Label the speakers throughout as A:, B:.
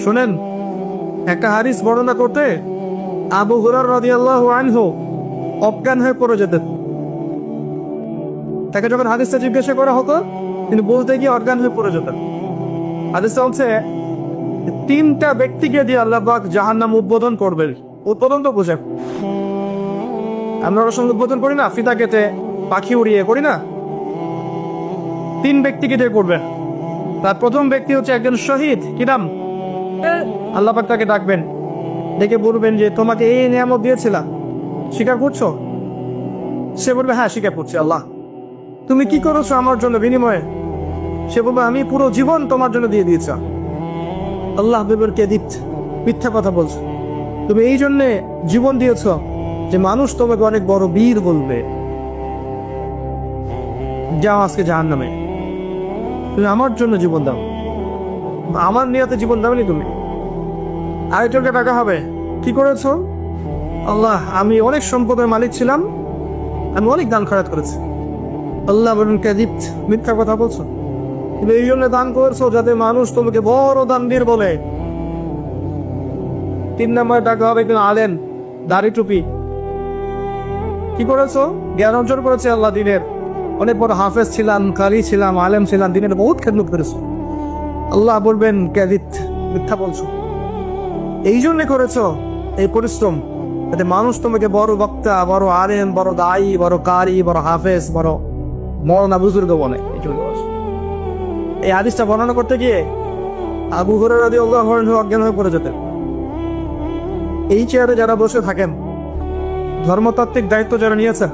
A: শুনেন, একটা হাদিস বর্ণনা করতে আবু হুরায়রা রাদিয়াল্লাহু আনহু অজ্ঞান হয়ে পড়ে যেতেন। তাকে যখন হাদিসটা জিজ্ঞাসা করা হতো তিনি বলতে গিয়ে অজ্ঞান হয়ে পড়ে যেতেন। হাদিসটা হচ্ছে তিনটা ব্যক্তিকে দিয়ে আল্লাহ পাক জাহান্নাম উদ্বোধন করবেন। উদ্বোধন তো বুঝেন, আমরা ওর সঙ্গে উদ্বোধন করি না, ফিতা কেটে পাখি উড়িয়ে করি না। তিন ব্যক্তিকে দিয়ে করবেন। তার প্রথম ব্যক্তি হচ্ছে একজন শহীদ। কি নাম? আল্লাহ পাক তাকে ডাকবেন, ডেকে বলবেন যে তোমাকে এই নিয়ামত দিয়েছিলাম, স্বীকার করছো? সে বলবে হ্যাঁ স্বীকার করছি। আল্লাহ তুমি কি করেছো আমার জন্য বিনিময়ে? সে বলবে আমি পুরো জীবন তোমার জন্য দিয়ে দিয়েছি। আল্লাহ বেবের কে দিত, মিথ্যা কথা বলছো, তুমি এই জন্যে জীবন দিয়েছ যে মানুষ তোমাকে অনেক বড় বীর বলবে। যাও আজকে জাহান্নামে, তুমি আমার জন্য জীবন দাও, আমার নিয়তে জীবন দাওনি তুমি। আরেকজনকে টাকা হবে, কি করেছো? আল্লাহ আমি অনেক সম্পদের মালিক ছিলাম, আমি অনেক দান খয়রাত করেছি। আল্লাহ বলেন কাযিব, মিথ্যা কথা বলছো, তুমি এই জন্য দান করেছো যাতে মানুষ তোমাকে বড় দানবীর বলে। তিন নম্বরে টাকা হবে একজন আলেম, দাড়ি টুপি। কি করেছো? জ্ঞান অর্জন করেছে আল্লাহ দিনের, অনেক বড় হাফেজ ছিলাম, কারি ছিলাম, আলেম ছিলাম, দিনের বহুত খেদমত করেছো। আল্লাহ বলবেন কাযিব, মিথ্যা বলছো। এই জন্য করেছো এই পরিশ্রম যাতে মানুষ তোমাকে বড় বক্তা, বড় আলেম, বড় দায়ী, বড় কারি, বড় হাফেজ, বড় মওলানা বুজুর্গ বলে। এই হাদিসটা বর্ণনা করতে গিয়ে আবু হুরায়রা রাদিয়াল্লাহু আনহু অজ্ঞান হয়ে পড়ে যেতেন। এই চেয়ারে যারা বসে থাকেন, ধর্মতাত্ত্বিক দায়িত্ব যারা নিয়েছে,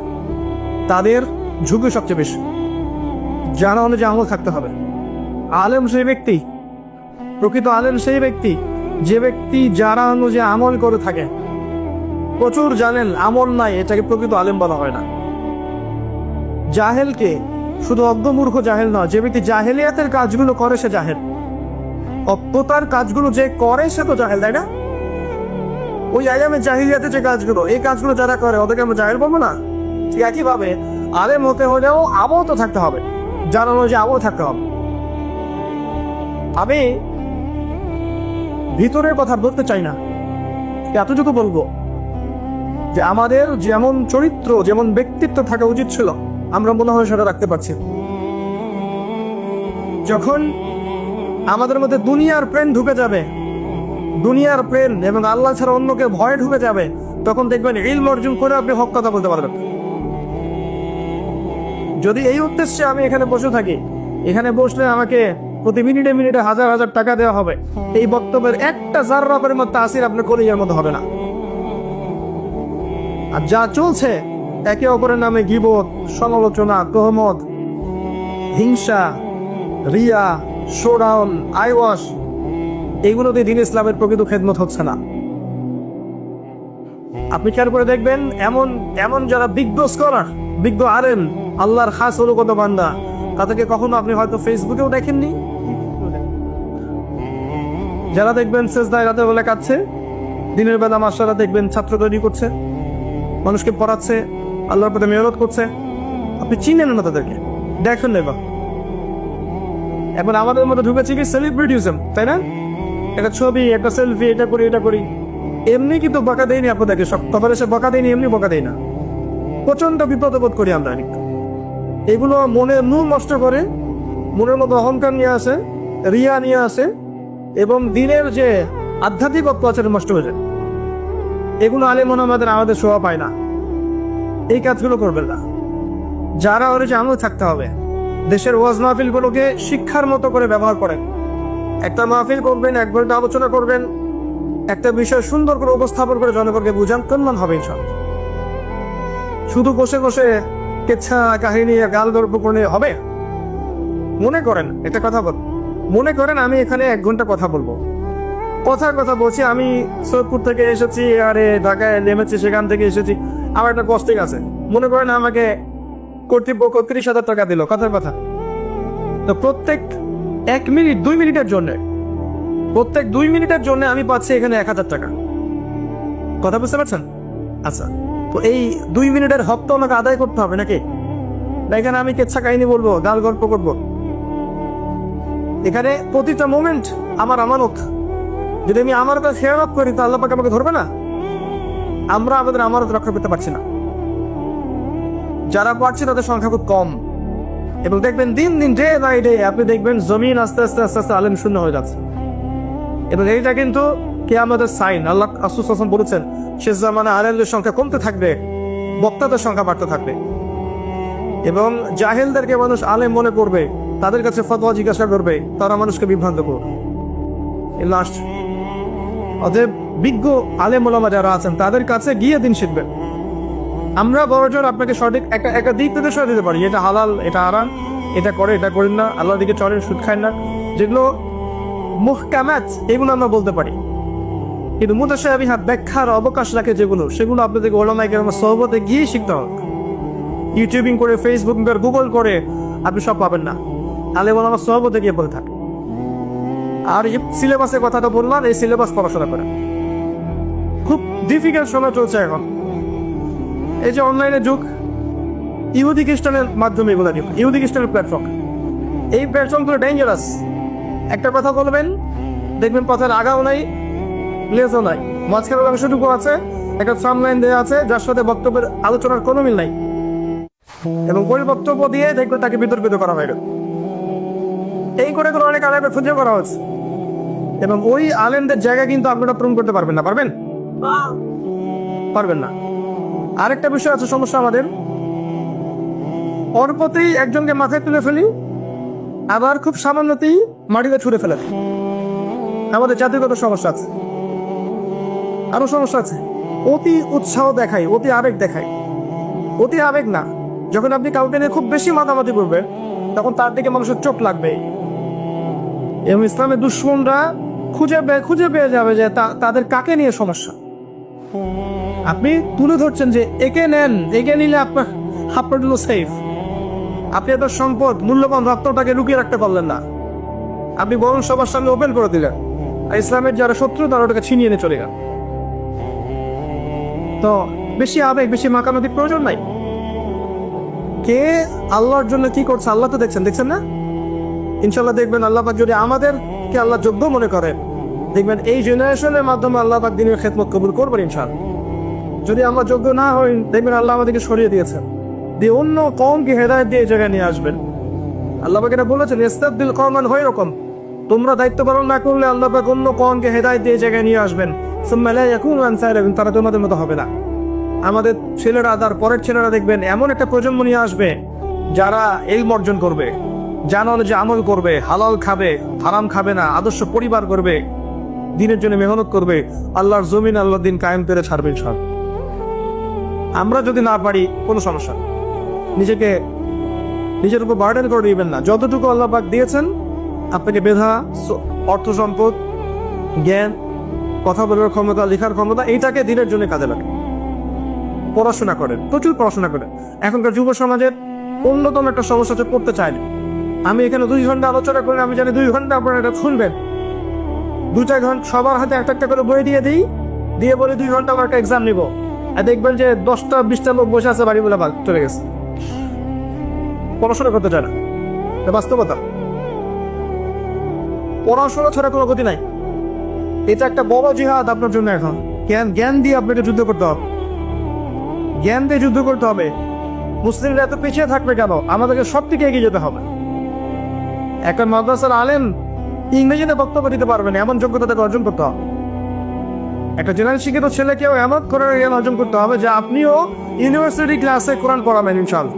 A: তাদের ঝুঁকি সবচেয়ে বেশি। জানা অনুযায়ী আমল থাকতে হবে। আলেম সেই ব্যক্তি, প্রকৃত আলেম সেই ব্যক্তি যে ব্যক্তি যারা অনুযায়ী আমল করে থাকে। প্রচুর জানেন আমল নাই, এটাকে প্রকৃত আলেম বলা হয় না। জাহেলকে শুধু অজ্ঞমূর্খ জাহেল নয়, যে ব্যক্তি জাহেলিয়াতের কাজগুলো করে সে জাহেল। অজ্ঞতার কাজগুলো যে করে সে তো জাহেল, তাই না? ওই আয়ামে জাহিলিয়াতে যে কাজগুলো, এই কাজগুলো যারা করে ওদেরকে আমরা জাহেল বলবো না? ঠিক একইভাবে আলেম হতে হলেও আমল তো থাকতে হবে, জানানো যে আমল থাকতে হবে। আমি ভিতরের কথা বলতে চাই না, এতটুকু বলবো যে আমাদের যেমন চরিত্র, যেমন ব্যক্তিত্ব থাকা উচিত ছিল, আমরা মনে হয় সেটা রাখতে পারছি। যখন আমাদের মধ্যে দুনিয়ার প্রেম ঢুকে যাবে, দুনিয়ার প্রেম এবং আল্লাহ ছাড়া অন্যকে ভয় ঢুকে যাবে, তখন দেখবেন ইলম অর্জন করে আপনি হক কথা বলতে পারবেন। যদি এই উদ্দেশ্যে আমি এখানে বসে থাকি, এখানে বসলে আমাকে প্রতি মিনিটে মিনিটে হাজার হাজার টাকা দেওয়া হবে, এই বক্তব্যের একটা জাররা পরিমাণ তাসির আপনার কলিজার মধ্যে হবে না। আর যা চলছে একে অপরের নামে গীবত, সমালোচনা, তোহমত, হিংসা, রিয়া, শোডাউন, আইওয়াশ, এইগুলোতে দ্বীন ইসলামের প্রকৃত খেদমত হচ্ছে না। আপনি খেয়াল করে দেখবেন এমন এমন যারা বিজ্ঞ স্কলার, বিজ্ঞ আলেম, আল্লাহর খাস অনুগত বান্দা, তাদেরকে কখনো আপনি হয়তো ফেসবুকেও দেখেননি। যারা দেখবেন সেজদায় রাতে বলে কাঁদছে, দিনের বেলা মাস্টাররা দেখবেন ছাত্র তৈরি করছে, মানুষকে পড়াচ্ছে, আল্লাহর পথে মেহনত করছে, আপনি চিনেন না তাদেরকে, দেখেন না। এখন আমাদের মধ্যে ঢুকেছে কি সেলিব্রিটিজম, তাই না? একটা ছবি, একটা সেলফি, এটা করি এটা করি। এমনি কিন্তু বকা দেয়নি আপনাদেরকে, সব তখন এসে বকা দেয়নি, এমনি বকা দেয় না। প্রচন্ড বিপদ বোধ করি আমরা। এগুলো মনের নূর নষ্ট করে, মনের মধ্যে অহংকার নিয়ে আসে, রিয়া নিয়ে আসে, এবং দিনের যে আধ্যাত্মিকত্ব আছে নষ্ট হয়ে যায়। এগুলো আলেমন আমাদের শোভা পায় না। এই কাজগুলো করবেন না। যারা ওর যে আমল থাকতে হবে, দেশের ওয়াজ মাহফিলগুলোকে শিক্ষার মতো করে ব্যবহার করেন। একটা মাহফিল করবেন, এক ঘন্টা আলোচনা করবেন, একটা বিষয় সুন্দর করে উপস্থাপন করে জনগণকে বুঝান, কল্যাণ হবে ইনশাআল্লাহ। শুধু বসে বসে কেচ্ছা কাহিনী গাল গল্প করলে হবে? মনে করেন একটা কথা বল, মনে করেন আমি এখানে 1 ঘন্টা কথা বলবো, কথার কথা বলছি, আমি সৈয়দপুর থেকে এসেছি, আরে ঢাকায় নেমেছি, সেখান থেকে এসেছি, আমার একটা কস্টিং আছে। মনে করেন আমাকে কর্তৃপক্ষ 30,000 টাকা দিল, কথার কথা। তো প্রত্যেক 1 মিনিট 2 মিনিটের জন্য, প্রত্যেক 2 মিনিটের জন্য আমি পাচ্ছি এখানে 1000 টাকা। কথা বুঝতে পারছেন? আচ্ছা, তো এই 2 মিনিটের হক তো আমাকে আদায় করতে হবে নাকি? না এখানে আমি কেচ্ছা কাহিনী বলবো, গাল গল্প করবো? এখানে প্রতিটা মোমেন্ট আমার আমানত। যদি আমি আমার কাছে খেয়ালত করি তা আল্লাহ পাক আমাকে ধরবে না? আমরা আমাদের আমানত রক্ষা করতে পারছি না। যারা পারছে তাদের সংখ্যা খুব কম। এবং দেখবেন দিন দিন ডে বাই ডে আপনি দেখবেন জমিন আস্তে আস্তে আস্তে আস্তে আলেম শূন্য হয়ে যাচ্ছে। এবং এইটা কিন্তু কিয়ামতের সাইন। আল্লাহ রাসূল সাল্লাল্লাহু আলাইহি ওয়াসাল্লাম বলেছেন, শেষ জামানায় আলেমদের সংখ্যা কমতে থাকবে, বক্তাদের সংখ্যা বাড়তে থাকবে, এবং জাহেলদেরকে মানুষ আলেম মনে করবে, তাদের কাছে ফতোয়া জিজ্ঞাসা করবে, তারা মানুষকে বিভ্রান্ত করবে। লাস্ট অতএব বিজ্ঞ আলেম ওলামা যারা আছেন তাদের কাছে গিয়ে দিন শিখবেন। আমরা বড়জন আপনাকে সঠিক একটা দিক নির্দেশনা দিতে পারি, এটা হালাল, এটা হারাম, এটা করে, এটা করেন না, আল্লাহর দিকে চলেন, সুদ খায় না, যেগুলো মুহকামাত এগুলো আমরা বলতে পারি। কিন্তু মুতাশাবিহাত ব্যাখ্যার অবকাশ রাখে যেগুলো, সেগুলো আপনাদেরকে ওলামায়ে কেরামের সোহবতে গিয়ে শিখতে হবে। ইউটিউবিং করে, ফেসবুক করে, গুগল করে আপনি সব পাবেন না। আলেম ওলামার সোহবতে গিয়ে বলে থাকে। আর এই সিলেবাসের কথাটা বললাম, এই সিলেবাস পড়াশোনা করে। খুব ডিফিকাল্ট সময় চলছে এখন। এই যে অনলাইনের যুগ, ইহুদি খ্রিস্টানের মাধ্যমে এগুলো দিব, ইহুদি খ্রিস্টানের প্ল্যাটফর্ম। এই প্ল্যাটফর্মগুলো ডেঞ্জারাস। একটা কথা বলবেন, দেখবেন কথার আগাও নাই, লেজও নাই, মাঝখানের অংশটুকু আছে, একটা সামলাইন দেওয়া আছে যার সাথে বক্তব্যের আলোচনার কোনো মিল নাই, এবং ওই বক্তব্য দিয়ে দেখবেন তাকে বিতর্কিত করা হয়। এই করে অনেক আলেমকে খুঁজে করা হচ্ছে, এবং ওই আলেমদের জায়গা কিন্তু আপনারা পূরণ করতে পারবেন না। পারবেন না। আরেকটা বিষয় আছে সমস্যা আমাদের, অল্পতেই একজনকে মাথায় তুলে ফেলি, আবার খুব সামান্যতেই মাটিতে ছুঁড়ে ফেলে। আমাদের জাতিগত সমস্যা আছে, আরো সমস্যা আছে। অতি উৎসাহ দেখাই, অতি আবেগ দেখাই। অতি আবেগ না, যখন আপনি কাউকে নিয়ে খুব বেশি মাতামাতি করবেন তখন তার দিকে মানুষের চোখ লাগবে, এবং ইসলামের দুশ্মনরা খুঁজে পেয়ে যাবে যে তাদের কাকে নিয়ে সমস্যা। আপনি তুলে ধরছেন যে একে নেন, একে নিলে আপনার জন্য সেফ। আপনি এত সম্পদ, মূল্যবান রত্নটাকে লুকিয়ে রাখতে পারলেন না, আপনি বরং সবার সামনে ওপেন করে দিলেন, আর ইসলামের যারা শত্রু তারা ওটাকে ছিনিয়ে এনে চলে গেল। তো বেশি আবেগ, বেশি মাকামাতির প্রয়োজন নাই। কে আল্লাহর জন্য কি করছে আল্লাহ তো দেখছেন না? ইনশাল্লাহ দেখবেন আল্লাহ পাক যদি আমাদেরকে আল্লাহ যোগ্য মনে করেন, দেখবেন এই জেনারেশনের মাধ্যমে আল্লাহ পাক দ্বীনের খেদমত কবুল করবেন ইনশাআল্লাহ। যদি আমরা যোগ্য না হই, দেখবেন আল্লাহ আমাদেরকে সরিয়ে দিয়েছেন, দিয়ে অন্য কওমকে হেদায়েত দিয়ে এই জায়গায় নিয়ে আসবেন। আল্লাহ পাক এটা বলেছেন, ইস্তাবদিল কওমান গায়রাকুম, তোমরা দায়িত্ব পালন না করলে আল্লাহ পাক অন্য কওমকে হেদায়েত দিয়ে এই জায়গায় নিয়ে আসবেন। সুম্মা লা ইয়াকুনু আমসালাকুম, তারা তোমাদের মতো হবে না। আমাদের ছেলেরা, তার পরের ছেলেরা দেখবেন এমন একটা প্রজন্ম নিয়ে আসবে যারা ইলম অর্জন করবে, জানা অনুযায়ী আমল করবে, হালাল খাবে, হারাম খাবে না, আদর্শ পরিবার করবে, দিনের জন্য মেহনত করবে, আল্লাহর জমিন, আল্লাহর দিন কায়েম করে ছাড়বে সব। আমরা যদি না পারি কোনো সমস্যা, নিজের উপর বার্ডেন করে দিবেন না। যতটুকু আল্লাহ পাক দিয়েছেন আপনাকে, মেধা, অর্থ সম্পদ, জ্ঞান, কথা বলার ক্ষমতা, লেখার ক্ষমতা, এইটাকে দিনের জন্য কাজে লাগে। পড়াশোনা করেন, প্রচুর পড়াশোনা করেন। এখনকার যুব সমাজের অন্যতম একটা সমস্যা হচ্ছে পড়তে চায় না। আমি এখানে 2 ঘন্টা আলোচনা করি, আমি জানি 2 ঘন্টা আপনারা এটা শুনবেন। 2-4 ঘন্টা সবার হাতে একটা করে বই দিয়ে বলি 2 ঘন্টা আমার একটা এক্সাম নিব, আর দেখবেন যে 10টা-20টা লোক বসে আছে, বাড়ি বলে চলে গেছে, পড়াশোনা করতে চায় না। বাস্তবতা, পড়াশোনা ছাড়া কোনো গতি নাই। এটা একটা বড় জিহাদ আপনার জন্য। এখন জ্ঞান দিয়ে আপনাকে যুদ্ধ করতে হবে, জ্ঞান দিয়ে যুদ্ধ করতে হবে। মুসলিমরা এত পিছিয়ে থাকবে কেন? আমাদেরকে সব থেকে এগিয়ে যেতে হবে। একটা মাদ্রাসার আলেম ইংরেজিতে বক্তব্য দিতে পারবেন, এমন যোগ্যতা তাকে অর্জন করতে হবে। একটা জেনারেল শিক্ষিত ছেলেকেও এমন কোরআনের জ্ঞান অর্জন করতে হবে যে আপনিও ইউনিভার্সিটি ক্লাসে কোরআন পড়াবেন ইনশাআল্লাহ।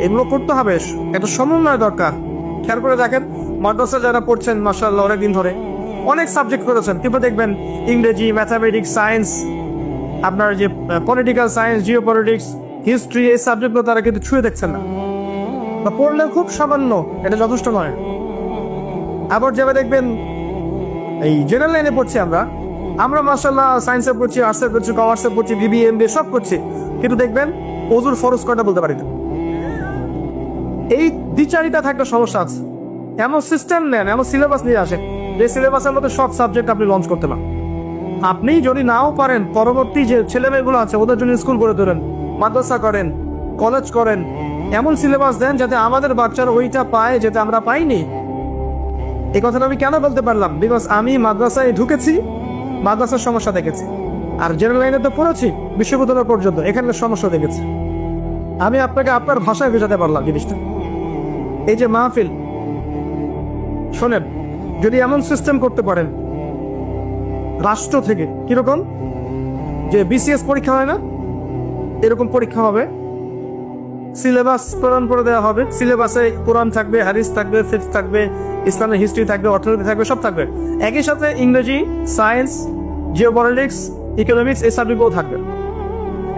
A: এগুলো করতে হবে, একটা সমন্বয় দরকার। খেয়াল করে দেখেন, মাদ্রাসা যারা পড়ছেন মাশাআল্লাহ অনেকদিন ধরে অনেক সাবজেক্ট করেছেন, কিন্তু দেখবেন ইংরেজি, ম্যাথামেটিক্স, সায়েন্স, আপনার যে political science, Jio politics, history, এই সাবজেক্টগুলো তারা কিন্তু ছুঁয়ে দেখছেন না, বা পড়লে খুব সামান্য, এটা যথেষ্ট নয়। আবার যাবে দেখবেন এই জেনারেল লাইনে পড়ছি আমরা মাশাআল্লাহ সায়েন্সে পড়ছি, আর্টসে পড়ছি, কমার্সে পড়ছি, বিবিএ, এমবিএ সব করছি, কিন্তু দেখবেন ওযুর ফরজ কয়টা বলতে পারি না। এই দ্বিচারিতা থাকলে সমস্যা আছে। এমন সিস্টেম নেন, এমন সিলেবাস নিয়ে আসেন যে সিলেবাসের মধ্যে সব সাবজেক্ট আপনি লঞ্চ করতে পারেন। আপনি যদি নাও পারেন, পরবর্তী যে ছেলেমেয়েগুলো আছে ওদের জন্য স্কুল করে তোলেন, মাদ্রাসা করেন, কলেজ করেন, এমন সিলেবাস দেন যাতে আমাদের বাচ্চারা ওইটা পায় যেটা আমরা পাইনি। এই কথাটা আমি কেন বলতে পারলাম? বিকজ আমি মাদ্রাসায় ঢুকেছি, মাদ্রাসার সমস্যা দেখেছি, আর জেনারেল লাইনে তো পড়েছি বিশ্ববিদ্যালয় পর্যন্ত, এখানকার সমস্যা দেখেছি। আমি আপনাকে আপনার ভাষায় বোঝাতে পারলাম জিনিসটা। এই যে মাহফিল, শোনেন, যদি এমন সিস্টেম করতে পারেন রাষ্ট্র থেকে, কিরকম যে বিসিএস পরীক্ষা হয় না, এরকম পরীক্ষা হবে, সিলেবাস প্রদান করে দেওয়া হবে, সিলেবাসে কোরআন থাকবে, হাদিস থাকবে, ফিকহ থাকবে, ইসলামের হিস্ট্রি থাকবে, অর্থনীতি থাকবে, সব থাকবে, একই সাথে ইংরেজি, সায়েন্স, জিওপলিটিক্স, ইকোনমিক্স, এই সাবজেক্টগুলো থাকবে।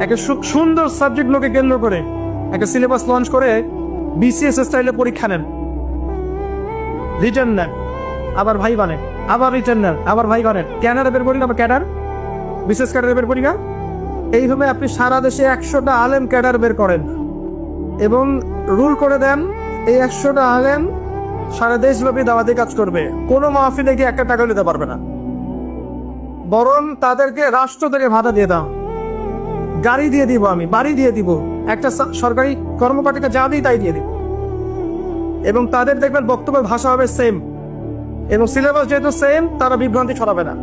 A: একটা সুন্দর সাবজেক্টগুলোকে কেন্দ্র করে একটা সিলেবাস লঞ্চ করে বিসিএস স্টাইলে পরীক্ষা নেন, রিটার্ন নেন, আবার ভাই বানেন, আবার রিটার্ন নেন, আবার ভাই বানেন, ক্যাডার বের করি না, আবার ক্যাডার, বিশেষ ক্যাডার বের করি না। এইভাবে আপনি সারা দেশে 100টা আলেম ক্যাডার বের করেন এবং রুল করে দেন এই 100টা আলেম সারা দেশব্যাপী দাওয়াতি কাজ করবে, কোনো মাহফিলে গিয়ে 1 টাকা নিতে পারবে না, বরং তাদেরকে রাষ্ট্র থেকে ভাড়া দিয়ে দাও, গাড়ি দিয়ে দিব, আমি বাড়ি দিয়ে দিব, একটা সরকারি কর্মকর্তাকে যা দিই তাই দিয়ে দিব, এবং তাদের দেখবেন বক্তব্যের ভাষা হবে সেম, এবং সিলেবাস যেহেতু সেম, তারা বিভ্রান্তি ছড়াবে না,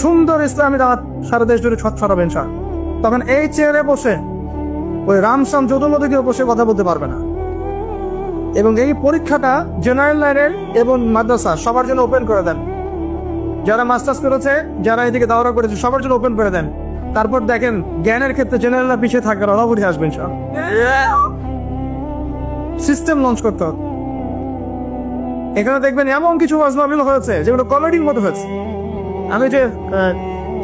A: সুন্দর ইসলামী দাওয়াত সারা দেশ জুড়ে ছড়াবেন। তখন এই চেয়ারে বসে ওই রামসাম যদুমদিকেও বসে কথা বলতে পারবে না। এবং এই পরীক্ষাটা জেনারেল লাইনের এবং মাদ্রাসা সবার জন্য ওপেন করে দেন, যারা মাস্টার্স করেছে, যারা এদিকে দাওরা করেছে, সবার জন্য ওপেন করে দেন। তারপর দেখেন জ্ঞানের ক্ষেত্রে জেনারেলরা পিছিয়ে থাকবে, অনাবধি আসবেন সব। সিস্টেম লঞ্চ করতে হবে। এখানে দেখবেন এমন কিছু মাহফিল হয়েছে যেগুলো কমেডির মতো হয়েছে। আমি যে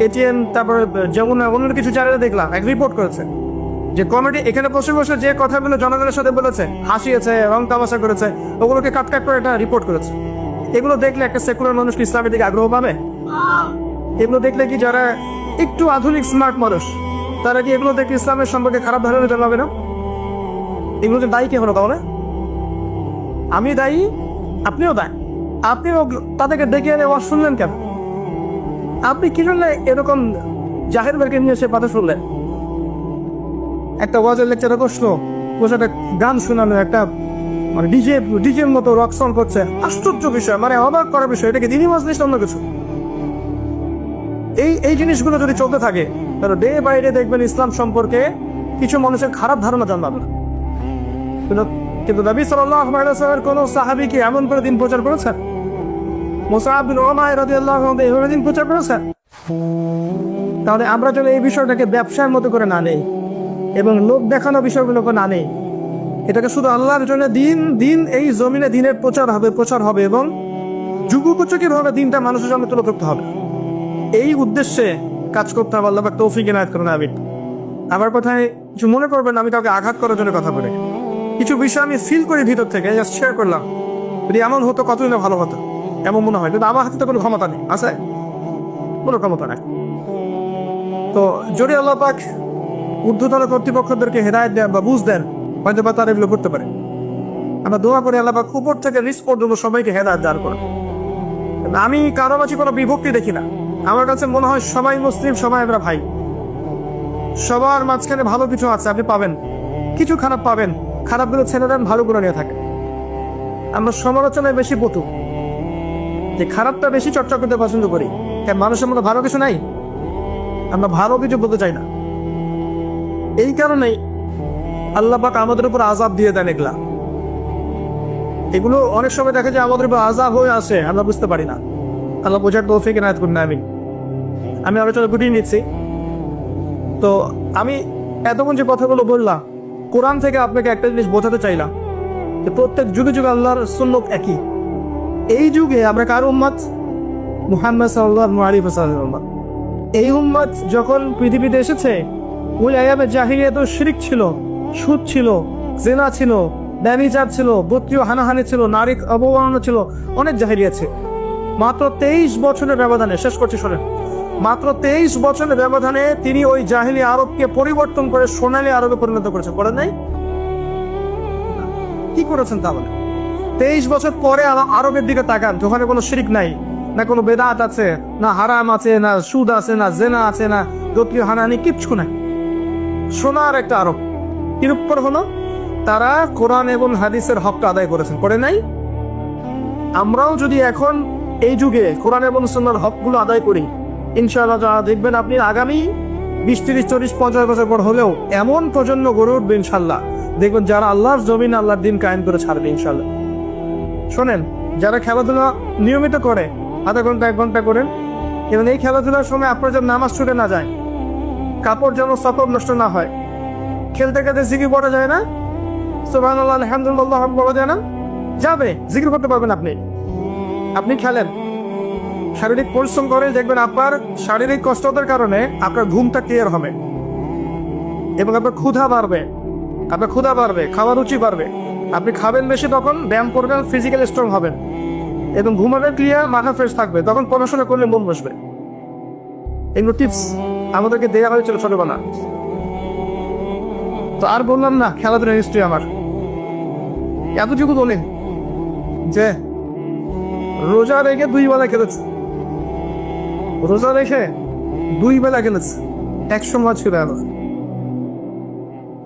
A: এটিএন, তারপরে যমুনা, অন্য কিছু চ্যানেলে দেখলাম, এক রিপোর্ট করেছে যে কমেডি এখানে বসে বসে যে কথাগুলো জনগণের সাথে বলেছে, হাসিয়েছে, রং তামাশা করেছে, ওগুলোকে কাট করে একটা রিপোর্ট করেছে। এগুলো দেখলে একটা সেকুলার মানুষ কি ইসলামের দিকে আগ্রহ পাবে? এগুলো দেখলে কি যারা একটু আধুনিক স্মার্ট মানুষ, তারা কি এগুলো দেখে ইসলামের সম্পর্কে খারাপ ধারণা নিতে পারবে না? এগুলো যে দায়ী কে হলো তাহলে? আমি দায়ী, আপনিও দায়ী। আপনিও তাদেরকে ডেকে এনে ওয়াজ শুনলেন কেন? আপনি কি জন্য এরকম জাহের বেরকে নিয়ে এসে কথা শুনলেন? একটা ওয়াজের লেকচারে বসলো, বসে একটা গান শোনানো, একটা মানে ডিজের মতো রক সং করছে, আশ্চর্য বিষয়, মানে অবাক করার বিষয়। এটাকে দিনই মাজলিস অন্য কিছু? এই জিনিসগুলো যদি চলতে থাকে তাহলে ডে বাই ডে দেখবেন ইসলাম সম্পর্কে কিছু মানুষের খারাপ ধারণা জন্মাবে। কিন্তু নবী সাল্লাল্লাহু আলাইহি ওয়াসাল্লামের কোন সাহাবী কি এমন করে দিন প্রচার করেছেন? মুসআব বিন উমাইর রাদিয়াল্লাহু আনহু এইভাবে দিন প্রচার করেছেন? তাহলে আমরা যদি এই বিষয়টাকে ব্যবসার মতো করে না নেই এবং লোক দেখানো বিষয়গুলোকে না নেই, এটাকে শুধু আল্লাহর জন্য দিন এই জমিনে দিনের প্রচার হবে এবং যুগোপযোগী ভাবে দিনটা মানুষের সামনে তুলে ধরতে হবে, এই উদ্দেশ্যে কাজ করতে হবে। আল্লাহ পাক তৌফিক ইনায়াত করুন, আমিন। আমার কথায় কিছু মনে করবেন না, আমি কাউকে আঘাত করার জন্য কথা বলি। কিছু বিষয় আমি ফিল করি ভিতর থেকে, জাস্ট শেয়ার করলাম। যদি এমন হতো কতই না ভালো হতো, এমন মনে হয়। কিন্তু আমার হাতে তো কোনো ক্ষমতা নেই, আছে কোনো ক্ষমতা নেই। তো যদি আল্লাহ পাক ঊর্ধ্বতন কর্তৃপক্ষদেরকে হেদায়েত দেন বা বুঝ দেন, হয়তো বা তারা এগুলো করতে পারে। আমরা দোয়া করি আল্লাহ পাক উপর থেকে নিচ পর্যন্ত সবাইকে হেদায়েত দান করেন। আমি কারো মাঝে কোনো বিভক্তি দেখি না। আমার কাছে মনে হয় সবাই মুসলিম, সবাই আমরা ভাই। সবার মাঝখানে ভালো কিছু আছে, আপনি পাবেন, কিছু খারাপ পাবেন, খারাপগুলো ছেড়ে দেন, ভালোগুলো নিয়ে থাকে। আমরা সমালোচনায় বেশি পটু, যে খারাপটা বেশি চর্চা করতে পছন্দ করি। কারণ মানুষের মধ্যে ভালো কিছু নাই, আমরা ভালো কিছু বলতে চাই না। এই কারণেই আল্লাহ পাক আমাদের উপর আযাব দিয়ে দেন। এগুলো অনেক সময় দেখা যায় আমাদের উপর আযাব হয়ে আসে, আমরা বুঝতে পারি না। আল্লাহ বোঝার তৌফিক ইনায়াত করুন, আমিন। আমি আলোচনা গুটিয়ে নিচ্ছি। তো আমি এতক্ষণ যে কথাগুলো বললাম, কোরআন থেকে আপনাকে একটা জিনিস বোঝাতে চাইলাম যে প্রত্যেক যুগে যুগে আল্লাহর সুন্নাত একই। এই যুগে আমরা কার উম্মত? মুহাম্মদ সাল্লাল্লাহু আলাইহি ওয়াসাল্লাম। এই উম্মত যখন পৃথিবীতে এসেছে, ওই আয়ামে জাহিলিয়াতে শিরক ছিল, সুদ ছিল, জিনা ছিল, ব্যভিচার ছিল, গোত্রীয় হানাহানি ছিল, নারী অবমাননা ছিল, অনেক জাহিলিয়াত ছিল। মাত্র 23 বছরের ব্যবধানে, শেষ করছি শোনেন, মাত্র 23 বছরের ব্যবধানে তিনি ওই জাহিলি আরবকে পরিবর্তন করে সোনালী আরবে পরিণত করেছেন। করেন নাই? কি করেছেন তাহলে? 23 বছর পরে আরবের দিকে তাকান, ওখানে কোনো শিরক নাই, না কোনো বেদাত আছে, না হারাম আছে, না সুদ আছে, না জেনা আছে, না গোত্রীয় হানাহানি, কিচ্ছু নাই। সোনার একটা আরব। এর উপর হলো তারা কোরআন এবং হাদিসের হকটা আদায় করেছেন, করে নাই? আমরাও যদি এখন এই যুগে কোরআন এবং সুন্নাহর হকগুলো আদায় করি, ইনশাআল্লাহ দেখবেন আপনি আগামী 20, 30, 40, 50 বছর পর হলেও এমন প্রজন্ম গড়ে উঠবে ইনশাল্লাহ, দেখবেন যারা আল্লাহর জমিন আল্লাহর দিন কায়েম করে ছাড়বে ইনশাল্লাহ। শোনেন, যারা খেলাধুলা নিয়মিত করে আধা ঘন্টা 1 ঘন্টা করেন, এবং এই খেলাধুলার সময় আপনার যেন নামাজ ছুটে না যায়, কাপড় যেন সফর নষ্ট না হয়, খেলতে খেলতে জিকির পড়া যায় না, সুবহানাল্লাহ আলহামদুলিল্লাহ পড়া যায় না, যাবে জিকির করতে পারবেন আপনি। আপনি খেলেন, শারীরিক পরিশ্রম করে, দেখবেন আপনার শারীরিক কষ্টতার কারণে আপনার ঘুমটা ক্লিয়ার হবে এবং আপনার ক্ষুধা বাড়বে, খাওয়ার রুচি বাড়বে। আপনি খাবেন বেশি, তখন ব্যায়াম করবেন, ফিজিক্যালি স্ট্রং হবেন এবং ঘুমাবেন ক্লিয়ার, মাথা ফ্রেশ থাকবে, তখন পড়াশোনা করলে মন বসবে। এগুলো টিপস আমাদেরকে দেওয়া হয়েছিল ছোটবেলা। তো আর বললাম না খেলাধুলার হিস্ট্রি আমার, এতটুকু বলেন যে রোজা রেখে 2 বেলা খেলেছে, এক সময় ছিল আবার।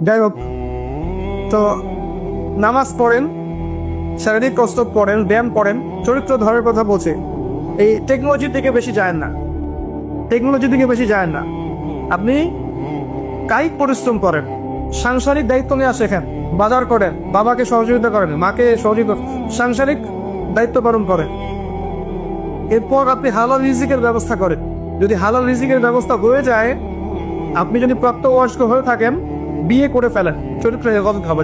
A: যাই হোক, তো নামাজ পড়েন, শারীরিক কষ্ট পড়েন, ব্যায়াম করেন, চরিত্র ধরার কথা বলছে। এই টেকনোলজির দিকে বেশি যায় না, আপনি কায়িক পরিশ্রম করেন, সাংসারিক দায়িত্ব নিয়ে শেখেন, বাজার করেন, বাবাকে সহযোগিতা করেন, মাকে সহযোগিতা, সাংসারিক দায়িত্ব পালন করেন। এরপর আপনি হালাল রিজিকের ব্যবস্থা করেন। যদি হালাল রিজিকের ব্যবস্থা হয়ে যায়, আপনি যদি প্রাপ্তবয়স্ক হয়ে থাকেন, বিয়ে করে ফেলেন, চরিত্র হেফাজত হবে।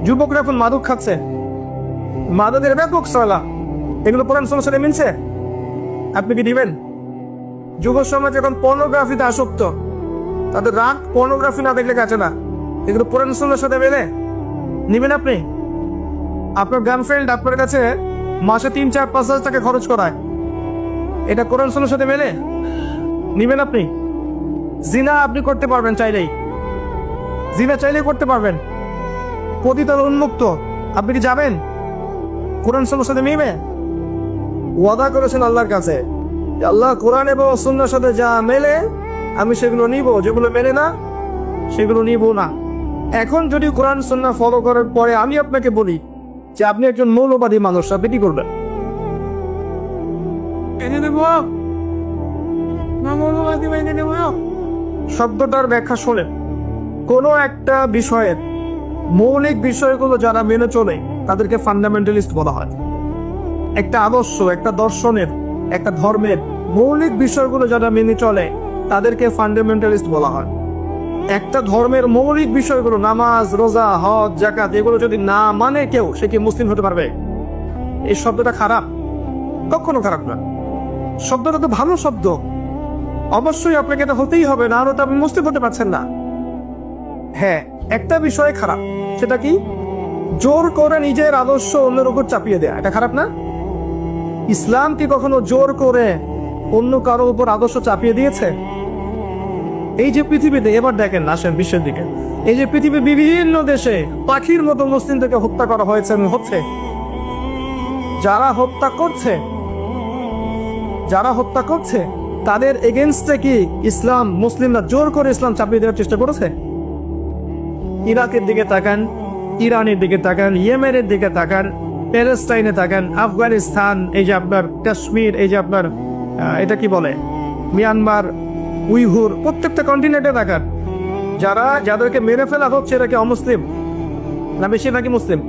A: যুবকরা এখন মাদক খাচ্ছে, মাদকের ব্যাপক চলা, এগুলো কোরআন সুন্নাহর সাথে মিলছে? আপনি কি দিবেন? যুব সমাজ এখন পর্নোগ্রাফিতে আসক্ত, তাদের রাগ পর্নোগ্রাফি না দেখলে কাছে না, এগুলো কোরআন সুন্নাহর সাথে মেলে? নিবেন আপনি? আপনার গার্লফ্রেন্ড আপনার কাছে মাসে 3, 4, 5 হাজার টাকা খরচ করায়, এটা কোরআন সুন্নাহর সাথে মেলে? নিবেন আপনি? জিনা আপনি করতে পারবেন চাইলেই, করতে পারবেন, পতিতার উন্মুক্ত, আপনি কি যাবেন? কোরআন সুন্নাহর সাথে মিলবে? ওয়াদা করেছেন আল্লাহর কাছে, আল্লাহ কোরআন এবং সুন্নাহর সাথে যা মেলে আমি সেগুলো নিব, যেগুলো মেলে না সেগুলো নিব না। এখন যদি কোরআন সুন্নাহ ফলো করার পরে আমি আপনাকে বলি যে আপনি একজন মৌলবাদী মানুষ, আপনি কি করবেন? শব্দটার ব্যাখ্যা শোনেন। কোন একটা বিষয়ের মৌলিক বিষয়গুলো যারা মেনে চলে তাদেরকে ফান্ডামেন্টালিস্ট বলা হয়। একটা আদর্শ, একটা দর্শনের, একটা ধর্মের মৌলিক বিষয়গুলো যারা মেনে চলে তাদেরকে ফান্ডামেন্টালিস্ট বলা হয়। একটা ধর্মের মৌলিক বিষয়গুলো, নামাজ, রোজা, হজ, যাকাত, এগুলো যদি না মানে কেউ, সে কি মুসলিম হতে পারবে? এই শব্দটা খারাপ? কখনো খারাপ না, শব্দটা তো ভালো শব্দ। অবশ্যই আপনাকে এটা হতেই হবে, না হলে তো আপনি মুসলিম হতে পারছেন না। হ্যাঁ, একটা বিষয় খারাপ, সেটা কি? জোর করে নিজের আদর্শ অন্যের উপর চাপিয়ে দেয়া, এটা খারাপ না? ইসলাম কি কখনো জোর করে অন্য কারো উপর আদর্শ চাপিয়ে দিয়েছে? এই যে পৃথিবীতে, এবার দেখেন, আসেন বিশ্বের দিকে, এই যে পৃথিবীর বিভিন্ন দেশে পাখির মতো মুসলিমদেরকে হত্যা করা হয়েছে এবং হচ্ছে, যারা হত্যা করছে তাদের এগেনস্টে কি ইসলাম, মুসলিমরা জোর করে ইসলাম চাপিয়ে দেওয়ার চেষ্টা করেছে? ইরাকের দিকে তাকান, ইরানের দিকে তাকান, ইয়েমেনের দিকে তাকান, প্যালেস্টাইনে তাকান, আফগানিস্তান, এই যে আপনার কাশ্মীর, এই যে আপনার এটা কি বলে মিয়ানমার, উইঘুর, প্রত্যেকটা কন্টিনেন্টে তাকান, যাদেরকে মেরে ফেলা হচ্ছে এরা কি অমুসলিম না বেশি নাকি মুসলিম?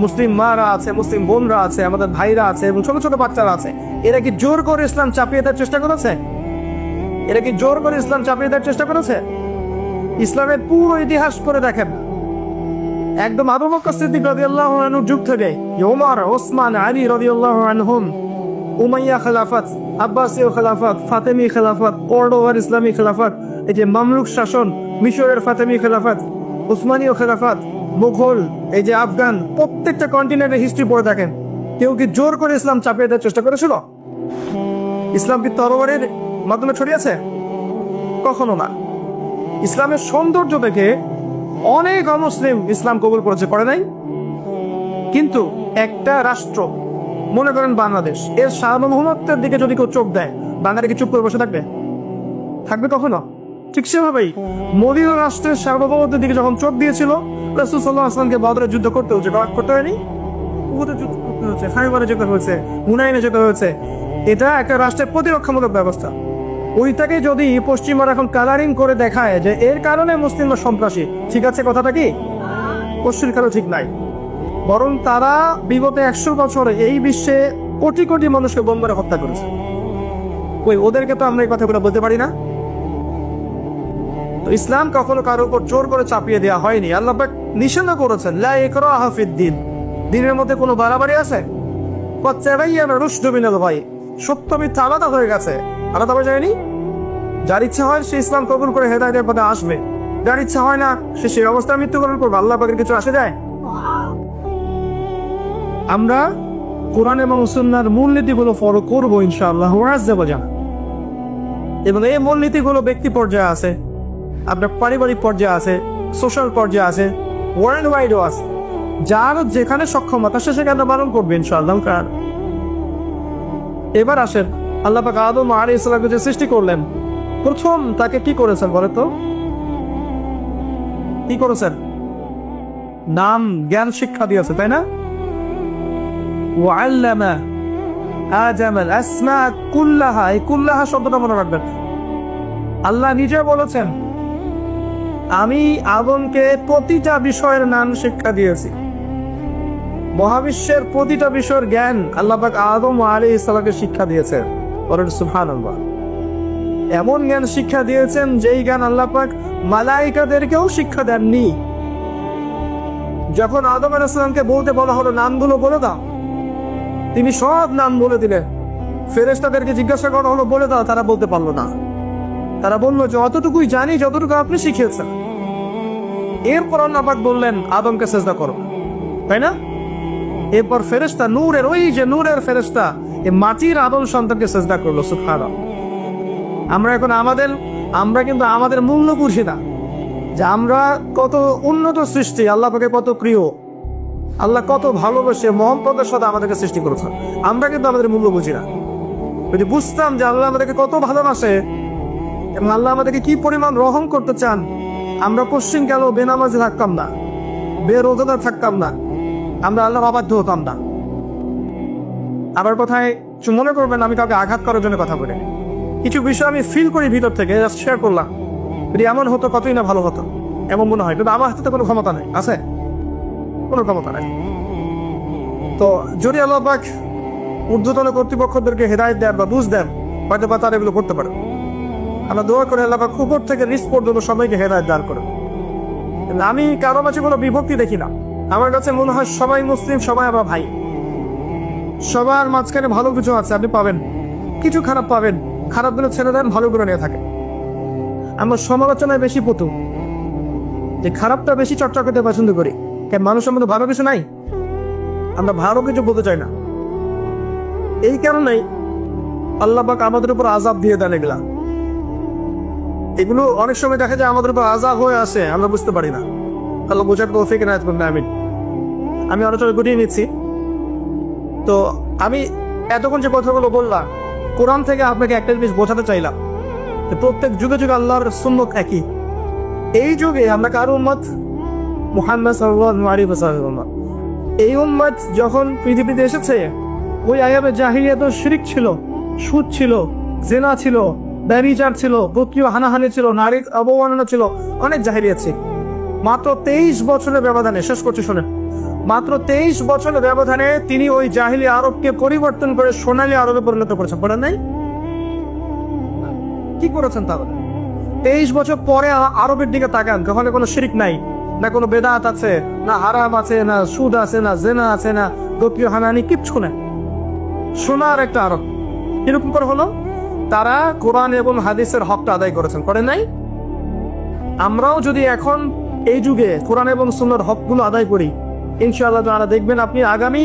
A: মুসলিম মারা আছে, মুসলিম বোনরা আছে, আমাদের ভাইরা আছে এবং ছোট ছোট বাচ্চারা আছে। এরা কি জোর করে ইসলাম চাপিয়ে দেওয়ার চেষ্টা করেছে? ইসলামের পুরো ইতিহাস করে দেখেন, একদম আবু বকর সিদ্দিক রাদিয়াল্লাহু আনহুর যুগ থেকে ওমর, ওসমান, আলী রাদিয়াল্লাহু আনহুম, উমাইয়া খেলাফত, আব্বাসীয় খেলাফত, ফাতেমি খেলাফত, কর্ডোবার ইসলামী খেলাফত, এই যে মামলুক শাসন, মিশরের ফাতেমি খেলাফত, উসমানীয় খেলাফত, মুঘল, এই যে আফগান, প্রত্যেকটা কন্টিনেন্টের হিস্ট্রি পড়ে দেখেন, কেউ কি জোর করে ইসলাম চাপিয়ে দেওয়ার চেষ্টা করেছিল? ইসলাম কি তরবারির মাধ্যমে ছড়িয়েছে? কখনো না। ইসলামের সৌন্দর্য দেখে অনেক অমুসলিম ইসলাম কবুল করেছে, করে নাই? কিন্তু একটা রাষ্ট্র, মনে করেন বাংলাদেশ, এর সার্বভৌমত্বের দিকে যদি কেউ চোখ দেয়, বাঙালি কি চুপ করে বসে থাকবে কখনো? ঠিক সেভাবেই মদিনা রাষ্ট্রের সার্বভৌমত্বের দিকে যখন চোখ দিয়েছিল, রাসূল সাল্লাল্লাহু আলাইহি ওয়াসাল্লামকে বদরের যুদ্ধ করতে হয়েছে, করতে হয়নি? উহুদের যুদ্ধ করতে হয়েছে, খাইবারে যেতে হয়েছে, হুনাইনে যেতে হয়েছে। এটা একটা রাষ্ট্রের প্রতিরক্ষামূলক ব্যবস্থা। ওইটাকে যদি পশ্চিমারা এখন কালারিং করে দেখায় যে এর কারণে মুসলিমরা সন্ত্রাসী, ঠিক আছে কথাটা কি? পশ্চিম কারো ঠিক নাই। বরং তারা বিগত 100 বছরে এই বিশ্বে কোটি কোটি মানুষকে বোম মেরে হত্যা করেছে। ওদেরকে তো আমরা এই কথাগুলো বলতে পারি না। তো ইসলাম কখনো কারোর উপর জোর করে চাপিয়ে দেওয়া হয়নি। আল্লাহ পাক নিষেধ করেছেন লা ইকরাহা ফিদ্দিন, দ্বীনের মধ্যে কোনো বাড়াবাড়ি আছে? কদ তাবায়্যানা রুশদু মিনাল গায়, সত্য মিথ্যা আলাদা হয়ে গেছে, আলাদা হয়ে যায়নি। যার ইচ্ছা হয় সে ইসলাম কবুল করে হেদায়েতের পথে আসবে, যার ইচ্ছা হয় না সে সেই অবস্থায় মৃত্যুবরণ করবে। আল্লাহ পাকের কিছু আসে যায়? আমরা কোরআন এবং সুন্নাহর মূলনীতিগুলো ফলো করবো ইনশাআল্লাহ আযজা ওয়া জাল। এবং এই মূলনীতিগুলো ব্যক্তি পর্যায়ে আছে, আপনার পারিবারিক পর্যায়ে আছে, সোশ্যাল পর্যায়ে আছে, ওয়ার্ল্ড ওয়াইডও আছে। যার যেখানে সক্ষমতা সে সেখানে পালন করবে ইনশাআল্লাহ। এবার আসেন, আল্লাহ পাক আদম আলাইহিস সালামকে যে সৃষ্টি করলেন, প্রথম তাকে কি করেছেন বলে তো? কি করেছেন? নাম জ্ঞান শিক্ষা দিয়েছে, তাই না? ওয়াল্লামা আদামাল আসমা কুল্লাহা, এই কুল্লাহা শব্দটা মনে রাখবেন। আল্লাহ নিজে বলেছেন আমি আদমকে প্রতিটা বিষয়ের নাম শিক্ষা দিয়েছি। মহাবিশ্বের প্রতিটা বিষয়ের জ্ঞান আল্লাহ পাক আদম আলাইহিস সালামকে শিক্ষা দিয়েছেন। বলেন সুবহানাল্লাহ। এমন জ্ঞান শিক্ষা দিয়েছেন যেই জ্ঞান আল্লাহ পাক মালাইকাদেরকেও শিক্ষা দেননি। যখন আদম আলাইহিস সালামকে বলতে বলা হলো নামগুলো বলে দাও, তিনি সব নাম বলে দিলেন। ফেরেশতাদেরকে জিজ্ঞাসা করা হলো বলে দাও, তারা বলতে পারলো না। তারা বললো যে অতটুকুই জানি যতটুকু আপনি শিখিয়েছেন। এরপর আল্লাহ পাক বললেন আদমকে সিজদা করো, তাই না? এরপর ফেরেশতা নূরের, ওই যে নূরের ফেরেশতা এই মাটির আদম সন্তানকে সিজদা করলো। সুবহানাল্লাহ। আমরা কিন্তু আমাদের মূল্য বুঝি না যে আমরা কত উন্নত সৃষ্টি, আল্লাহ পাকে কত প্রিয়, আল্লাহ কত ভালোবাসে, মহব্বতের সাথে আমাদেরকে সৃষ্টি করেছেন। আমরা কিন্তু আমাদের মূল্য বুঝি না। যদি বুঝতাম যে আল্লাহ আমাদেরকে কত ভালোবাসে এবং আল্লাহ আমাদেরকে কি পরিমাণ রহম করতে চান, আমরা পশ্চিম গেল বেনামাজি থাকতাম না, বেরোজাদার থাকতাম না, আমরা আল্লাহ অবাধ্য হতাম না। আবার কথায় মনে করবেন আমি কাউকে আঘাত করার জন্য কথা বলি, কিছু বিষয় আমি ফিল করি ভিতর থেকে, শেয়ার করলাম। যদি এমন হতো কতই না ভালো হতো, এমন মনে হয়। কিন্তু আমার হাতে কোনো ক্ষমতা নেই, আছে কোনো ক্ষমতা নেই। তো যদি আল্লাহ পাক ঊর্ধ্বতন কর্তৃপক্ষদেরকে হেদায়েত দেন বা বুঝ দেন, হয়তো বা তারা এগুলো করতে পারে। আমরা দোয়া করে আল্লাহ পাক উপর থেকে নিচ পর্যন্ত সবাইকে হেদায়েত দান করে। আমি কারো মাঝে কোনো বিভক্তি দেখি না। আমার কাছে মনে হয় সবাই মুসলিম, সবাই আমার ভাই। সবার মাঝখানে ভালো কিছু আছে, আপনি পাবেন, কিছু খারাপ পাবেন। খারাপগুলো ছেড়ে দেন, ভালোগুলো নিয়ে থাকে। আমরা সমালোচনায় বেশি পটু, যে খারাপটা বেশি চর্চা করতে পছন্দ করি। মানুষের মধ্যে ভালো কিছু নাই, আমরা ভালো কিছু বলতে চাই না। এই কারণেই আল্লাহ পাক আমাদের উপর আযাব দিয়ে দেন। এগুলো অনেক সময় দেখা যায় আমাদের উপর আযাব হয়ে আসে, আমরা বুঝতে পারি না। আল্লাহ বোঝার তৌফিক এনায়েত করুন, আমিন। আমি আলোচনা গুটিয়ে নিচ্ছি। তো আমি এতক্ষণ যে কথাগুলো বললাম, কোরআন থেকে আপনাকে একটা জিনিস বোঝাতে চাইলাম, প্রত্যেক যুগে যুগে আল্লাহর সুন্নাত একই। এই যুগে আমরা কার উম্মত? মুহাম্মদ সাল্লাল্লাহু আলাইহি ওয়াসাল্লাম। এই উম্মত যখন পৃথিবীতে এসেছে, ওই আয়াবে জাহিলিয়াত শিরক ছিল, সুদ ছিল, জিনা ছিল, ব্যভিচার ছিল, গোত্রীয় হানাহানি ছিল, নারীর অবমাননা ছিল, অনেক জাহিলিয়াত ছিল। মাত্র 23 বছরের ব্যবধানে, শেষ করছি শোনেন, মাত্র 23 বছরের ব্যবধানে তিনি ওই জাহিলি আরবকে পরিবর্তন করে সোনালী আরবে পরিণত করেছেন। বলেন নাই? কি করেছেন তাহলে? 23 বছর পরে আরবের দিকে তাকান, ওখানে কোনো শিরক নাই, না কোনো বেদাত আছে, না হারাম আছে, না সুদ আছে, না জেনা আছে, না গোত্রীয় হানাহানি, কিচ্ছু নেই। সোনার একটা আরব। কিরকম করে হলো? তারা কোরআন এবং হাদিসের হকটা আদায় করেছেন, করেন নাই? আমরাও যদি এখন এই যুগে কোরআন এবং সুন্নাহর হকগুলো আদায় করি, ইনশাআল্লাহ তাআলা দেখবেন আপনি আগামী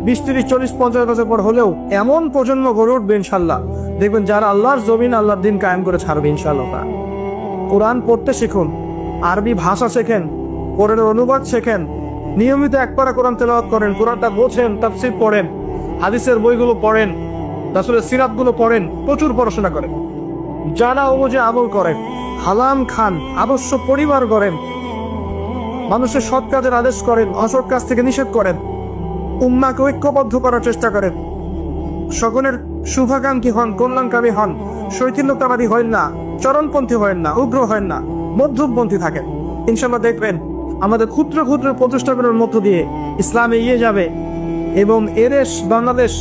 A: 20, 30, 40, 50 বছর পর হলেও এমন প্রজন্ম গড়ে উঠবে ইনশাআল্লাহ, দেখবেন যারা আল্লাহর জমিন, আল্লাহর দিন কায়েম করে ছাড়বে ইনশাআল্লাহ। কোরআন পড়তে শিখুন, আরবি ভাষা শেখেন, কোরআনের অনুবাদ শেখেন, নিয়মিত একবার কোরআন তেলাওয়াত করেন, কোরআনটা বোঝেন, তাফসীর পড়েন, হাদিসের বইগুলো পড়েন, রাসূলের সিরাতগুলো পড়েন, প্রচুর পড়াশোনা করেন, জানা অনুযায়ী আমল করেন, হালাম খান, আদর্শ পরিবার গড়েন, মানুষের সৎ কাজের আদেশ করেন, অসৎ কাজ থেকে নিষেধ করেন। উম্মাকে ঐক্যবদ্ধ করার চেষ্টা করেন, সকলের শুভাকাঙ্ক্ষী হন, কল্যাণকামী হন, শৈথিল্যতাবাদী হন না, চরমপন্থী হন না, উগ্র হন না, মধ্যমপন্থী থাকেন। ইনশাল্লাহ দেখবেন আমাদের ক্ষুদ্র ক্ষুদ্র প্রচেষ্টাগুলোর মধ্য দিয়ে ইসলাম এগিয়ে যাবে এবং এদেশ বাংলাদেশ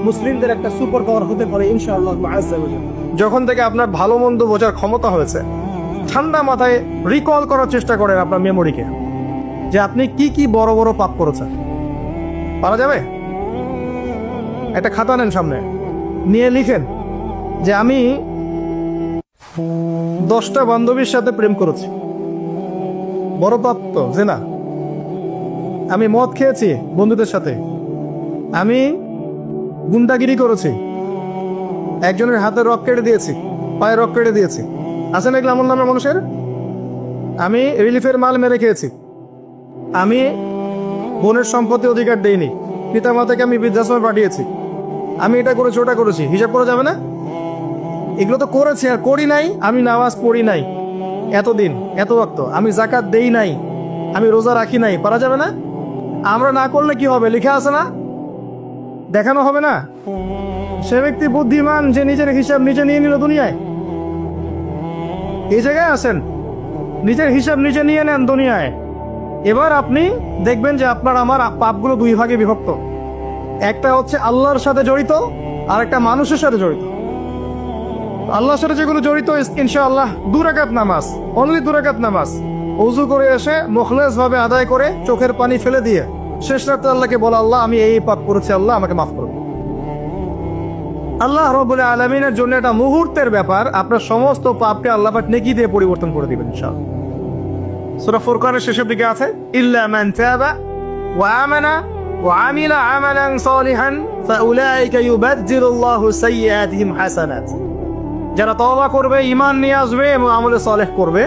A: মুসলিমদের একটা সুপার পাওয়ার হতে পারে ইনশাআল্লাহ। যখন থেকে আপনার ভালো মন্দ বোঝার ক্ষমতা হয়েছে, ঠান্ডা মাথায় রিকল করার চেষ্টা করেন আপনার মেমোরিকে, যে আপনি কি কি বড় বড় পাপ করেছেন। পারা যাবে? একটা খাতা নেন সামনে, নিয়ে লিখেন যে আমি 10টা বান্ধবীর সাথে প্রেম করেছি, বড় পাপ তো যে না। আমি মদ খেয়েছি বন্ধুদের সাথে, আমি গুন্ডাগিরি করেছি, একজনের হাতে রক কেটে দিয়েছি, পায়ে রক কেটে দিয়েছি, আছে না এগুলো আমল নামের মানুষের? আমি রিলিফের মাল মেরে খেয়েছি, আমি বোনের সম্পত্তি অধিকার দেইনি, পিতা মাতাকে আমি বৃদ্ধাশ্রমে পাঠিয়েছি, আমি এটা করেছি ওটা করেছি, হিসাব করা যাবে না? এগুলো তো করেছি আর করি নাই। আমি নামাজ পড়ি নাই এতদিন, এত ওয়াক্ত, আমি যাকাত দেই নাই, আমি রোজা রাখি নাই, পারা যাবে না? আমরা না করলে কি হবে? লেখা আছে না, দেখানো হবে না? সে ব্যক্তি বুদ্ধিমান যে নিজের হিসাব নিজে নিয়ে নিল দুনিয়ায়। এই জায়গায় আসেন, নিজের হিসাব নিজে নিয়ে নেন দুনিয়ায়। এবার আপনি দেখবেন যে আপনার আমার পাপগুলো দুই ভাগে বিভক্ত। একটা হচ্ছে আল্লাহর সাথে জড়িত, আর একটা মানুষের সাথে জড়িত। আল্লাহর সাথে যেগুলো জড়িত, ইনশাআল্লাহ 2 রাকাত নামাজ, অনলি 2 রাকাত নামাজ, ওযু করে এসে মুখলেস ভাবে আদায় করে চোখের পানি ফেলে দিয়ে শেষ রাতে আল্লাহকে বলা, আল্লাহ আমি এই পাপ করেছি, আল্লাহ আমাকে মাফ করুন। আল্লাহ রাব্বুল আলামিনের জন্য এটা মুহূর্তের ব্যাপার, আপনার সমস্ত পাপকে আল্লাহ পাক নেকি দিয়ে পরিবর্তন করে দিবেন ইনশাআল্লাহ। সূরা ফুরকানের শেষের দিকে আছে, ইল্লা মান তাবা ওয়া আমানা ওয়া আমিলা আমালান সালিহান ফাউলাইকা ইউবাদদিলুল্লাহু সাইয়্যাতিহিম হাসানাত। যারা তওবা করবে, ঈমান নিয়ে আসবে এবং আমলে সালেহ করবে,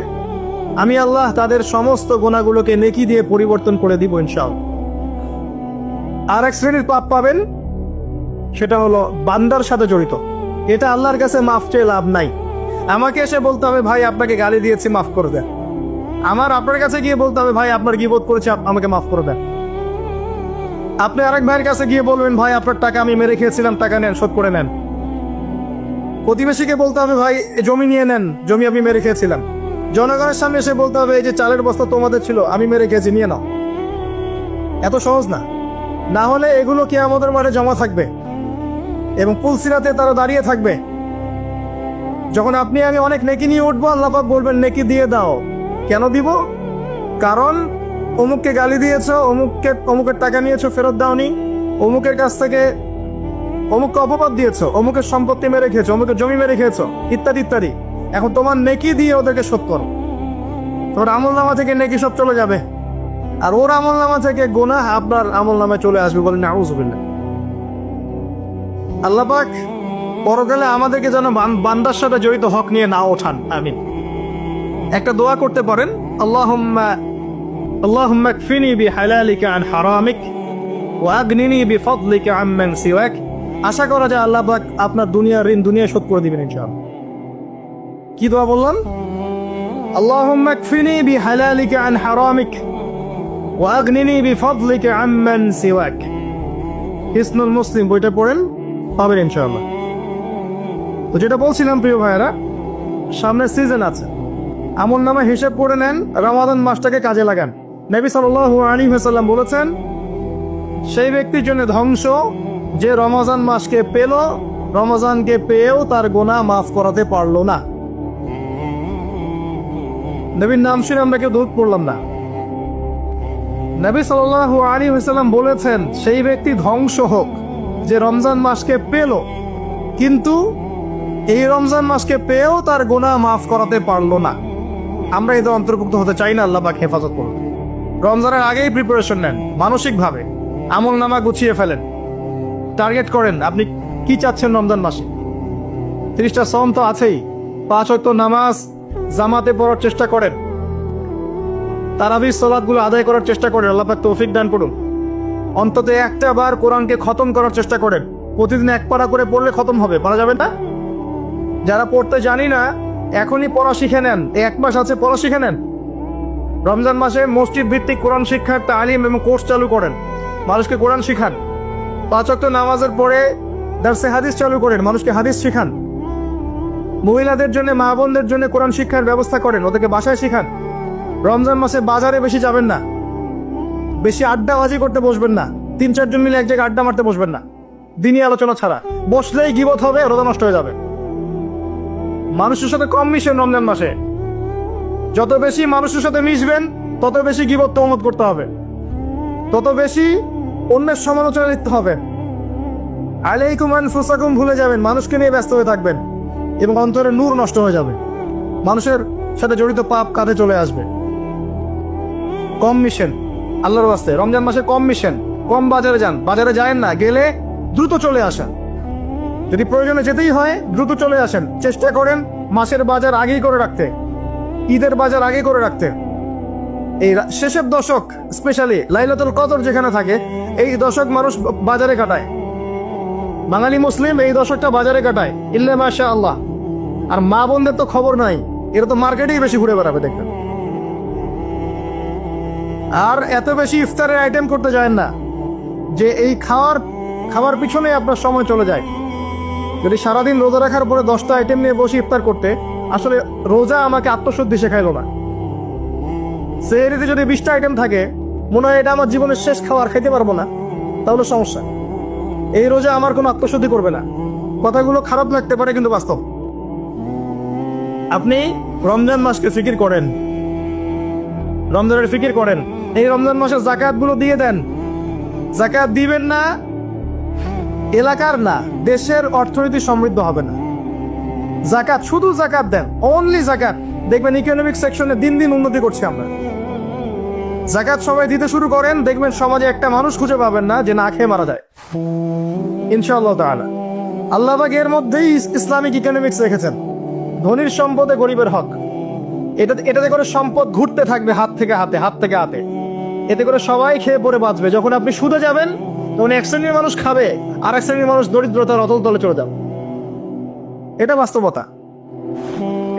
A: আমি আল্লাহ তাদের সমস্ত গুনাহগুলোকে নেকি দিয়ে পরিবর্তন করে দিব ইনশাআল্লাহ। আর এক শ্রেণীর পাপ পাবেন, সেটা হলো বান্দার সাথে জড়িত। এটা আল্লাহর কাছে মাফ চেয়ে লাভ নাই। আমাকে এসে বলতে হবে, ভাই আপনাকে গালি দিয়েছি, মাফ করে দেন। আমার আপনার কাছে গিয়ে বলতে হবে, ভাই আপনার গীবত করেছি, আমাকে মাফ করে দেন। আপনি আরেক ভাইয়ের কাছে গিয়ে বলবেন, ভাই আপনার টাকা আমি মেরে খেয়েছিলাম, টাকা নেন, শোধ করে নেন। প্রতিবেশীকে বলতে হবে, ভাই জমি নিয়ে নেন, জমি আমি মেরে খেয়েছিলাম। জনগণের সামনে এসে বলতে হবে, এই যে চালের বস্তা তোমাদের ছিল, আমি মেরে খেয়েছি, নিয়ে নাও। এত সহজ না। না হলে এগুলো কি আমাদের মাঠে জমা থাকবে এবং পুলসিরাতে তারা দাঁড়িয়ে থাকবে। যখন আপনি আমি অনেক নেকি নিয়ে উঠবো, আল্লাহ পাক বলবেন নেকি দিয়ে দাও। কেন দিব? কারণ অমুককে গালি দিয়েছো, অমুকের টাকা নিয়েছো, ফেরত দাওনি, অমুকের কাছ থেকে অমুককে অপবাদ দিয়েছো, অমুকের সম্পত্তি মেরে খেয়েছো, অমুকের জমি মেরে খেয়েছো, ইত্যাদি ইত্যাদি। এখন তোমার নেকি দিয়ে ওদেরকে শোধ করো। তোর আমল নামা থেকে নেকি সব চলে যাবে, আর ওর আমল নামা থেকে গুনাহ আপনার আমল নামায় চলে আসবে। বলেন নাউযুবিল্লাহ। আল্লাহ পাক পরকালে আমাদেরকে যেন বান্দার সাথে জড়িত হক নিয়ে না ওঠান। আমিন। একটা দোয়া করতে পারেন, আল্লাহুম্মা কফিনি বিহালালিকা আন হারামিক ওয়া আগনিনি বিফদলিকা আম্মান সিওয়াক। আশা করা যায় আল্লাহ পাক আপনার দুনিয়ার ঋণ দুনিয়ায় শোধ করে দিবেন ইনশাআল্লাহ। কি দোয়া বললাম? আল্লাহুম্মা কফিনি বিহালালিকা আন হারামিক ওয়া আগনিনি বিফদলিকা আম্মান সিওয়াক। হিসনুল মুসলিম বইটা পড়েন, পাবেন ইনশাআল্লাহ। তো যেটা বলছিলাম প্রিয় ভাইয়েরা, সামনে সিজন আছে, আমল নামা হিসেব করে নেন, রমাদান মাসটাকে কাজে লাগান। নবী সাল্লাল্লাহু আলাইহি ওয়াসাল্লাম বলেছেন, সেই ব্যক্তির জন্য ধ্বংস যে রমজান মাসকে পেল, রমজানকে পেয়েও তার গুনাহ মাফ করাতে পারলো না। নবীর নাম শুনে আমরা কেউ দূর পড়লাম না। নবী সাল্লাল্লাহু আলাইহি ওয়াসাল্লাম বলেছেন, সেই ব্যক্তি ধ্বংস হোক যে রমজান মাসকে পেল, কিন্তু এই রমজান মাসকে পেয়েও তার গুনাহ মাফ করাতে পারলো না। আমরা এদের অন্তর্ভুক্ত হতে চাই না। আল্লাহ পাক হেফাজত করুন। রমজানের আগেই প্রিপারেশন নেন, মানসিকভাবে আমল নামা গুছিয়ে ফেলেন, টার্গেট করেন আপনি কি চাচ্ছেন রমজান মাসে। 30টা সওম তো আছেই, 5 ওয়াক্ত নামাজ জামাতে পড়ার চেষ্টা করেন, তারাবির সালাতগুলো আদায় করার চেষ্টা করেন। আল্লাহ পাক তৌফিক দান করুন। অন্তত একটা বার কোরআনকে খতম করার চেষ্টা করেন। প্রতিদিন 1 পারা করে পড়লে খতম হবে, পারা যাবে না? যারা পড়তে জানি না, এখনই পড়া শিখে নেন। 1 মাস আছে, পড়া শিখে নেন। রমজান মাসে মসজিদ ভিত্তিক কোরআন শিক্ষার তালিম এবং কোর্স চালু করেন। মানুষকে কোরআন শিখান, 5 ওয়াক্ত নামাজের পরে দারসে হাদিস চালু করেন, মানুষকে হাদিস শিখান, মহিলাদের জন্য মা বোনদের জন্য কোরআন শিক্ষার ব্যবস্থা করেন, ওদেরকে বাসায় শিখান। রমজান মাসে বাজারে বেশি যাবেন না, বেশি আড্ডাবাজি করতে বসবেন না, 3-4 জন মিলে এক জায়গায় আড্ডা মারতে বসবেন না, দিনই আলোচনা ছাড়া। বসলেই গীবত হবে, রোজা নষ্ট হয়ে যাবে। মানুষের সাথে কম মিশেন রমজান মাসে। যত বেশি মানুষের সাথে মিশবেন তত বেশি গীবত তহমত করতে হবে, তত বেশি অন্যের সমালোচনা লিখতে হবে। আলাইকুম আনফুসাকুম ভুলে যাবেন, মানুষকে নিয়ে ব্যস্ত হয়ে থাকবেন এবং অন্তরের নূর নষ্ট হয়ে যাবে, মানুষের সাথে জড়িত পাপ কাঁধে চলে আসবে। কম মিশেন আল্লাহর ওয়াস্তে, রমজান মাসে কম মিশেন, কম বাজারে যান, বাজারে যায়েন না, গেলে দ্রুত চলে আসেন। যদি প্রয়োজনে যেতেই হয় দ্রুত চলে আসেন। চেষ্টা করেন মাসের বাজার আগেই করে রাখতে, ঈদের বাজার আগে করে রাখতে। এই শেষের দশক স্পেশালি লাইলাতুল কদর যেখানে থাকে, এই দশক মানুষ বাজারে কাটায়। বাঙালি মুসলিম এই দশকটা বাজারে কাটায়, ইল্লা মাশা আল্লাহ। আর মা বোনদের তো খবর নাই, এরা তো মার্কেটেই বেশি ঘুরে বেড়াবে দেখবেন। আর এত বেশি ইফতারের আইটেম করতে যায় না যে এই খাওয়ার পিছনে আপনার সময় চলে যায়। যদি সারাদিন রোজা রাখার পরে 10টা আইটেম নিয়ে বসে ইফতার করতে, আসলে রোজা আমাকে আত্মশুদ্ধি শেখাইলো না। সেহরিতে যদি 20টা আইটেম থাকে, মনে হয় এটা আমার জীবনের শেষ খাবার, খাইতে পারবো না, তাহলে সমস্যা। এই রোজা আমার কোনো আত্মশুদ্ধি করবে না। কথাগুলো খারাপ লাগতে পারে কিন্তু বাস্তব। আপনি রমজান মাসকে ফিকির করেন, রমজানের ফিকির করেন, এই রমজান মাসের জাকাত গুলো দিয়ে দেন। জাকাত দিবেন না, এলাকার না দেশের অর্থনীতি সমৃদ্ধ হবে না। জাকাত, শুধু জাকাত দেন, অনলি জাকাত, দেখবেন ইকোনমিক সেকশনে দিন দিন উন্নতি করছি আমরা। জাকাত সবাই দিতে শুরু করেন, দেখবেন সমাজে একটা মানুষ খুঁজে পাবেন না যে না খেয়ে মারা যায়, ইনশাআল্লাহ তাআলা। আল্লাহ পাক এর মধ্যেই ইসলামিক ইকোনমিক্স রেখেছেন, ধনীর সম্পদে গরিবের হক। এটাতে করে সম্পদ ঘুরতে থাকবে হাত থেকে হাতে, হাত থেকে হাতে। এতে করে সবাই খেয়ে পরে বাঁচবে। যখন আপনি সুদে যাবেন তখন এক শ্রেণীর মানুষ খাবে, আর এক শ্রেণীর মানুষ দরিদ্রতার অতল তলে চলে যাবে। এটা বাস্তবতা।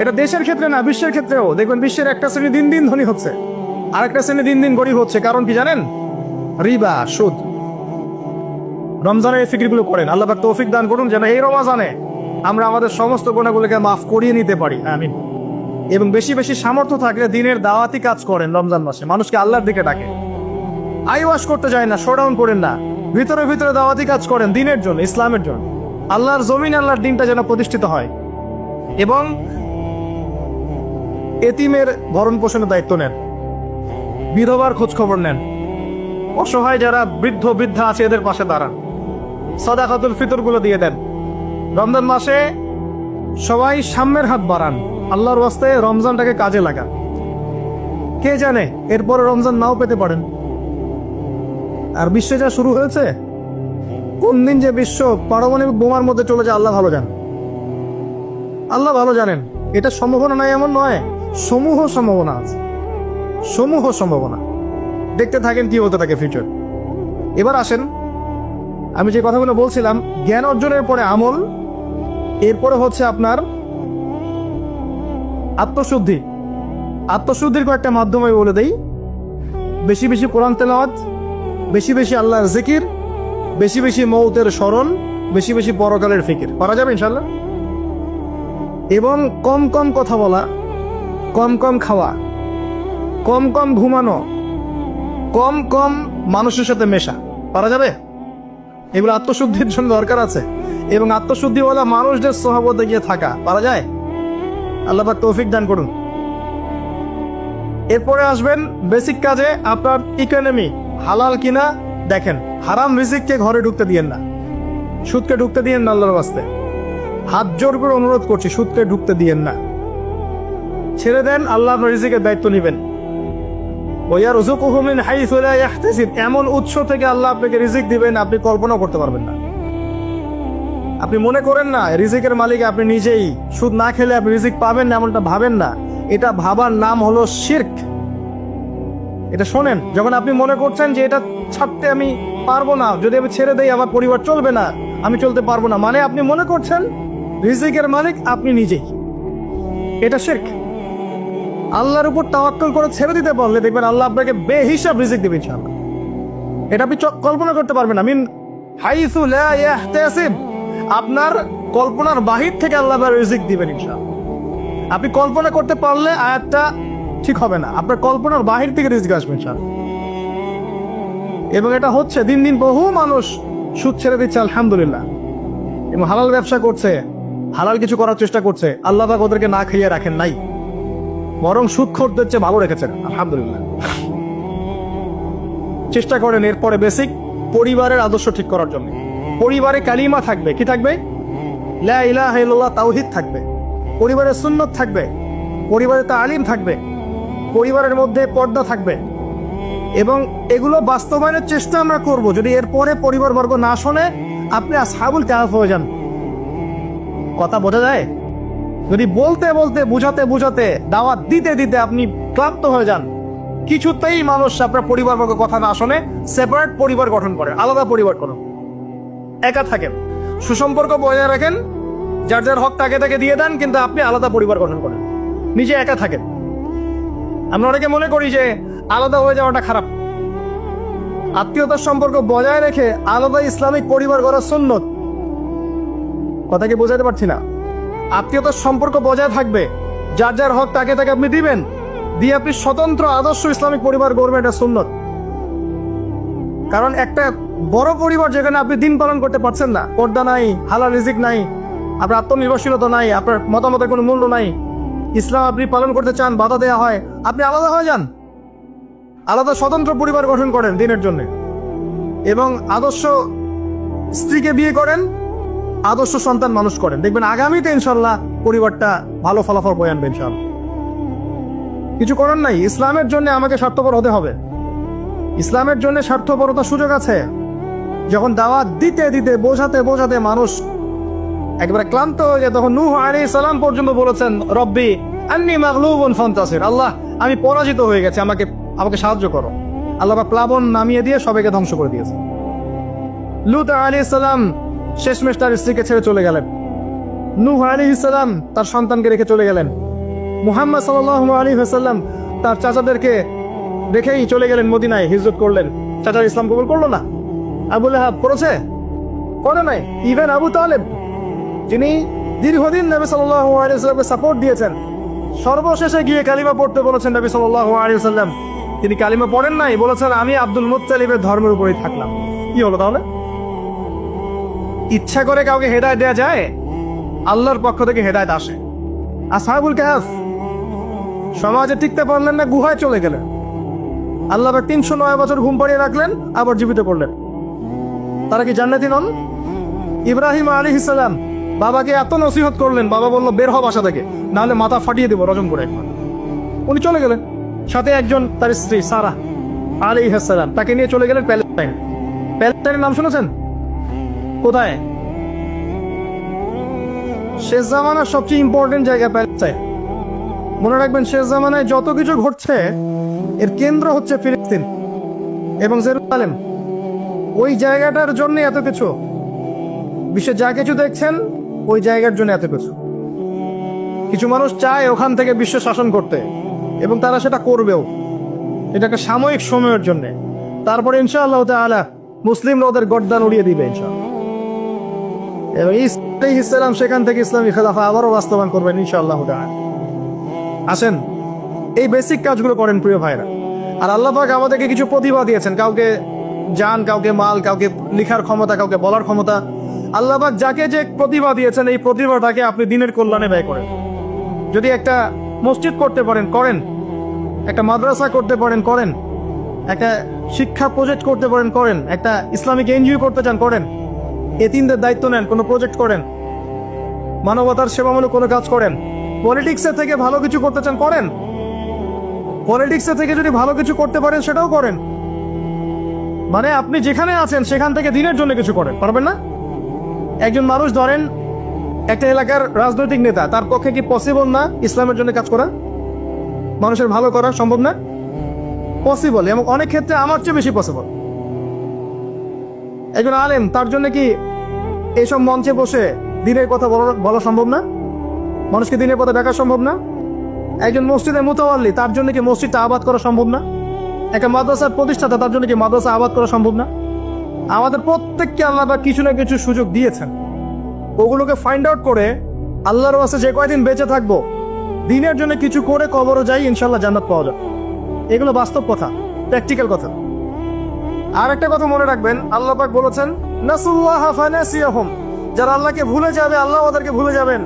A: এটা দেশের ক্ষেত্রে না, বিশ্বের ক্ষেত্রেও দেখবেন বিশ্বের একটা শ্রেণী দিন দিন ধনী হচ্ছে, আর একটা শ্রেণী দিন দিন গরিব হচ্ছে। কারণ কি জানেন? রিবা, সুদ। রমজানের এই ফিকিরগুলো করেন, আল্লাহ পাক তৌফিক দান করুন যেন এই রমজানে আমরা আমাদের সমস্ত গুনাহগুলোকে মাফ করিয়ে নিতে পারি, আমিন। এবং বেশি বেশি সামর্থ্য থাকলে দিনের দাওয়াতি কাজ করেন রমজান মাসে, মানুষকে আল্লাহর দিকে ডাকে। আইওয়াশ করতে যায় না, শোডাউন করেন না, ভিতরে ভিতরে দাওয়াতি কাজ করেন দিনের জন্য, ইসলামের জন্য। আল্লাহর জমিন, আল্লাহর দিনটা যেন প্রতিষ্ঠিত হয়। এবং এতিমের ভরণ পোষণের দায়িত্ব নেন, বিধবার খোঁজ খবর নেন, অসহায় যারা বৃদ্ধ বৃদ্ধা আছে এদের পাশে দাঁড়ান, সাদাকাতুল ফিতর গুলো দিয়ে দেন। রমজান মাসে সবাই সাম্যের হাত বাড়ান, আল্লাহর ওয়াস্তে রমজানটাকে কাজে লাগান। কে জানে এরপরে রমজান নাও পেতে পারেন। আর বিশ্বে যা শুরু হয়েছে, কোন দিন যে বিশ্ব পারমাণবিক বোমার মধ্যে চলে যায় আল্লাহ ভালো জানেন, আল্লাহ ভালো জানেন। এটা সম্ভাবনা নাই এমন নয়, সমূহ সম্ভাবনা আছে, সমূহ সম্ভাবনা। দেখতে থাকেন কি হতে থাকে ফিউচার। এবার আসেন, আমি যে কথাগুলো বলছিলাম, জ্ঞান অর্জনের পরে আমল, এরপরে হচ্ছে আপনার আত্মশুদ্ধি। আত্মশুদ্ধির কয়েকটা মাধ্যম আমি বলে দেই। বেশি বেশি কোরআন তেলাওয়াত, বেশি বেশি আল্লাহর জিকির, বেশি বেশি মৌতের স্মরণ, বেশি বেশি পরকালের ফিকির করা যাবে ইনশাল্লাহ। এবং কম কম কথা বলা, কম কম খাওয়া, কম কম ঘুমানো, কম কম মানুষের সাথে মেশা পারা যাবে। এগুলো আত্মশুদ্ধির জন্য দরকার আছে। এবং আত্মশুদ্ধিওয়ালা মানুষদের সহবতে গিয়ে থাকা পারা যায়। আল্লাহ পাক তৌফিক দান করুন। এরপরে আসবেন বেসিক কাজে। আপনার ইকোনমি হালাল কিনা দেখেন, হারাম রিজিককে ঘরে ঢুকতে দিয়েন না, সুদকে ঢুকতে দিয়েন না। আল্লাহর ওয়াস্তে হাত জোর করে অনুরোধ করছি, সুদকে ঢুকতে দিয়েন না, ছেড়ে দেন। আল্লাহ আপনার রিজিকের দায়িত্ব নেবেন। ওয়ারযুকুহু মিন হাইসু লা ইয়াহতাসিব, এমন উৎস থেকে আল্লাহ আপনাকে রিজিক দিবেন আপনি কল্পনা করতে পারবেন না। আপনি মনে করেন না রিজিকের মালিক আপনি নিজেই, সুদ না খেলে আপনি রিজিক পাবেন না, এমনটা ভাবেন না। এটা ভাবার নাম হলো শিরক। এটা শোনেন, যখন আপনি মনে করছেন যে এটা ছাড়তে আমি পারবো না, যদি আমি ছেড়ে দেই আমার পরিবার চলবে না, আমি চলতে পারবো না, মানে আপনি মনে করছেন রিজিকের মালিক আপনি নিজেই। এটা শিরক। আল্লাহর উপর তাওয়াক্কুল করে ছেড়ে দিতে পারলে দেখবেন আল্লাহ আপনাকে বেহিসাব রিজিক দেবে ইনশাআল্লাহ। এটা আপনি কল্পনা করতে পারবেন না। মিন হাইসু লা ইয়াহতাসিব, আপনার কল্পনার বাহির থেকে আল্লাহ রিজিক দিবেন ইনশাআল্লাহ। আপনি কল্পনা করতে পারলে আয়াতটা ঠিক হবে না, আপনার কল্পনার বাহির থেকে রিজিক আসবে ইনশাআল্লাহ। এবং এটা হচ্ছে দিন দিন বহু মানুষ সুদ ছেড়ে দিচ্ছে আলহামদুলিল্লাহ, এবং হালাল ব্যবসা করছে, হালাল কিছু করার চেষ্টা করছে। আল্লাহ পাক ওদেরকে না খাইয়ে রাখেন নাই, বরং সুদ খোরদের চেয়ে ভালো রেখেছেন আলহামদুলিল্লাহ। চেষ্টা করেন এরপরে বেসিক পরিবারের আদর্শ ঠিক করার জন্য। পরিবারে কালিমা থাকবে, কি থাকবে? লা ইলাহা ইল্লাল্লাহ, তাওহীদ থাকবে, পরিবারের সুন্নত থাকবে, পরিবারে তালিম থাকবে, পরিবারের মধ্যে পর্দা থাকবে, এবং এগুলো বাস্তবায়নের চেষ্টা আমরা করব। যদি এরপরে পরিবারবর্গ না শোনে, আপনি আসহাবুল কাহফ হয়ে যান। কথা বোঝা যায়? যদি বলতে বলতে বুঝাতে বুঝাতে দাওয়াত দিতে দিতে আপনি ক্লান্ত হয়ে যান, কিছুতেই মানুষ আপনার পরিবারবর্গ কথা না শোনে, সেপারেট পরিবার গঠন করে, আলাদা পরিবার করুন, একা থাকেন, সুসম্পর্ক বজায় রাখেন, যার যার হক তাকে তাকে দিয়ে দেন, কিন্তু আপনি আলাদা পরিবার গঠন করেন, নিজে একা থাকেন। আমরা অনেকে মনে করি যে আলাদা হয়ে যাওয়াটা খারাপ। আত্মীয়তার সম্পর্ক বজায় রেখে আলাদা ইসলামিক পরিবার গড়া সুন্নত। কথা কি বোঝাতে পারছি না? আত্মীয়তার সম্পর্ক বজায় থাকবে, যার যার হক তাকে তাকে আপনি দিবেন, দিয়ে আপনি স্বতন্ত্র আদর্শ ইসলামিক পরিবার গড়বেন, এটা সুন্নত। কারণ একটা বড় পরিবার যেখানে আপনি দিন পালন করতে পারছেন না, পর্দা নাই, হালাল রিজিক নাই, আপনার আত্মনির্ভরশীলতা নাই, আপনার মতামতের কোনো মূল্য নাই, ইসলাম আপনি পালন করতে চান, বাধা দেওয়া হয়, আপনি আলাদা হয়ে যান, আলাদা স্বতন্ত্র পরিবার গঠন করেন দিনের জন্য, এবং আদর্শ স্ত্রীকে বিয়ে করেন, আদর্শ সন্তান মানুষ করেন। দেখবেন আগামীতে ইনশাল্লাহ পরিবারটা ভালো ফলাফল বয়ে আনবে ইনশাল্লাহ। কিছু করার নাই, ইসলামের জন্য আমাকে স্বার্থপর হতে হবে। ইসলামের জন্য স্বার্থপরতার সুযোগ আছে। যখন দাওয়াত দিতে দিতে বোঝাতে বোঝাতে মানুষ একবারে ক্লান্ত হয়ে যায়, তখন নূহ আলাইহিস সালাম পর্যন্ত বলেছেন, রব্বি আন্নী মাগলুবুন ফান্তাসির, আল্লাহ আমি পরাজিত হয়ে গেছি, আমাকে সাহায্য করো। আল্লাহ পাক প্লাবন নামিয়ে দিয়ে সবাইকে ধ্বংস করে দিয়েছে। লূত আলাইহিস সালাম শেষমেশ তার স্ত্রীকে ছেড়ে চলে গেলেন। নূহ আলাইহিস সালাম তার সন্তানকে রেখে চলে গেলেন। মুহাম্মদ সাল্লাল্লাহু আলাইহি ওয়াসাল্লাম তার চাচাদেরকে রেখেই চলে গেলেন মদিনায়, হিজরত করলেন। চাচার ইসলাম কবুল করলো না। আবু লাহাব করেছে? করে নাই। ইভেন আবু তালেব, যিনি দীর্ঘদিন নবী সাল্লাল্লাহু আলাইহি ওয়াসাল্লামকে সাপোর্ট দিয়েছেন, সর্বশেষে গিয়ে কালিমা পড়তে বলেছেন নবী সাল্লাল্লাহু আলাইহি ওয়াসাল্লাম, তিনি কালিমা পড়েন নাই, বলেছেন আমি আব্দুল মুত্তালিবের ধর্মের উপরেই থাকলাম। কি হলো তাহলে? ইচ্ছা করে কাউকে হেদায়েত দেয়া যায়? আল্লাহর পক্ষ থেকে হেদায়েত আসে। আসহাবুল কাহফ সমাজে টিকতে পারলেন না, গুহায় চলে গেলেন। আল্লাহ 309 বছর ঘুম পাড়িয়ে রাখলেন, আবার জীবিত করলেন। তারা কি জান্নাতি নন? ইব্রাহিম আলাইহিস সালাম বাবাকে এত নসিহত করলেন, বাবা বলল বের হ বাসা থেকে, নাহলে মাথা ফাটিয়ে দেবো রজম করে একবার। উনি চলে গেলেন, সাথে একজন তার স্ত্রী সারা আলাইহিস সালাম, তাকে নিয়ে চলে গেলেন প্যালেস্টাইন। প্যালেস্টাইনের নাম শুনেছেন? কোথায়? শেষ জামানার সবচেয়ে ইম্পর্টেন্ট জায়গা প্যালেস্টাইন। মনে রাখবেন, শেষ জামানায় যত কিছু ঘটছে এর কেন্দ্র হচ্ছে ফিলিস্তিন এবং জেরুজালেম। ওই জায়গাটার জন্য এত কিছু, বিশ্বে যা কিছু দেখছেন ওই জায়গার জন্য এত কিছু। কিছু মানুষ চায় ওখান থেকে বিশ্ব শাসন করতে, এবং তারা সেটা করবেও। এটাকে সাময়িক সময়ের জন্য, তারপরে ইনশাআল্লাহ তাআলা মুসলিমরা ওদের গর্দান উড়িয়ে দিবে ইনশাআল্লাহ। এবং ঈসা আলাইহিস সালাম সেখান থেকে ইসলামী খেলাফা আবারও বাস্তবায়ন করবেন ইনশাআল্লাহ তাআলা। আসেন এই বেসিক কাজগুলো করেন প্রিয় ভাইরা। আর আল্লাহ পাক আমাদেরকে কিছু প্রতিভা দিয়েছেন, কাউকে জান, কাউকে মাল, কাউকে লিখার ক্ষমতা, কাউকে বলার ক্ষমতা। আল্লাহ পাক যাকে যে প্রতিভা দিয়েছেন, এই প্রতিভাটাকে আপনি দিনের কল্যাণে ব্যয় করেন। যদি একটা মসজিদ করতে পারেন করেন, একটা মাদ্রাসা করতে পারেন করেন, একটা শিক্ষা প্রজেক্ট করতে পারেন করেন, একটা ইসলামিক এনজিও করতে চান করেন, এতিমদের দায়িত্ব নেন, কোনো প্রজেক্ট করেন, মানবতার সেবামূলক কোনো কাজ করেন, পলিটিক্সের থেকে ভালো কিছু করতে চান করেন, পলিটিক্সের থেকে যদি ভালো কিছু করতে পারেন সেটাও করেন। মানে আপনি যেখানে আছেন সেখান থেকে দিনের জন্য কিছু করেন, পারবেন না? একজন মানুষ ধরেন একটা এলাকার রাজনৈতিক নেতা, তার পক্ষে কি পসিবল না ইসলামের জন্য কাজ করা, মানুষের ভালো করা সম্ভব না? পসিবল, এবং অনেক ক্ষেত্রে আমার চেয়ে বেশি পসিবল। একজন আলেম, তার জন্য কি এইসব মঞ্চে বসে দিনের কথা বলা সম্ভব না? মানুষকে দিনের পথে ডাকা সম্ভব না? একজন মসজিদের মুতাওয়াল্লি, তার জন্য কি মসজিদটা আবাদ করা সম্ভব না? একটা মাদ্রাসার প্রতিষ্ঠাতা, তার জন্য কি মাদ্রাসা আবাদ করা সম্ভব না? আমাদের প্রত্যেককে আল্লাহ বা কিছু না কিছু সুযোগ দিয়েছেন, ওগুলোকে ফাইন্ড আউট করে আল্লাহর ওয়াস্তে যে কয়দিন বেঁচে থাকবো দিনের জন্য কিছু করে কবরও যাই, ইনশাল্লাহ জান্নাত পাওয়া যাবে। এগুলো বাস্তব কথা, প্র্যাকটিক্যাল কথা। আর একটা কথা মনে রাখবেন, আল্লাহ পাক বলেছেন নাসুল্লাহ ফানাসিয়াহুম, যারা আল্লাহকে ভুলে যাবে আল্লাহ ওদেরকে ভুলে যাবেন।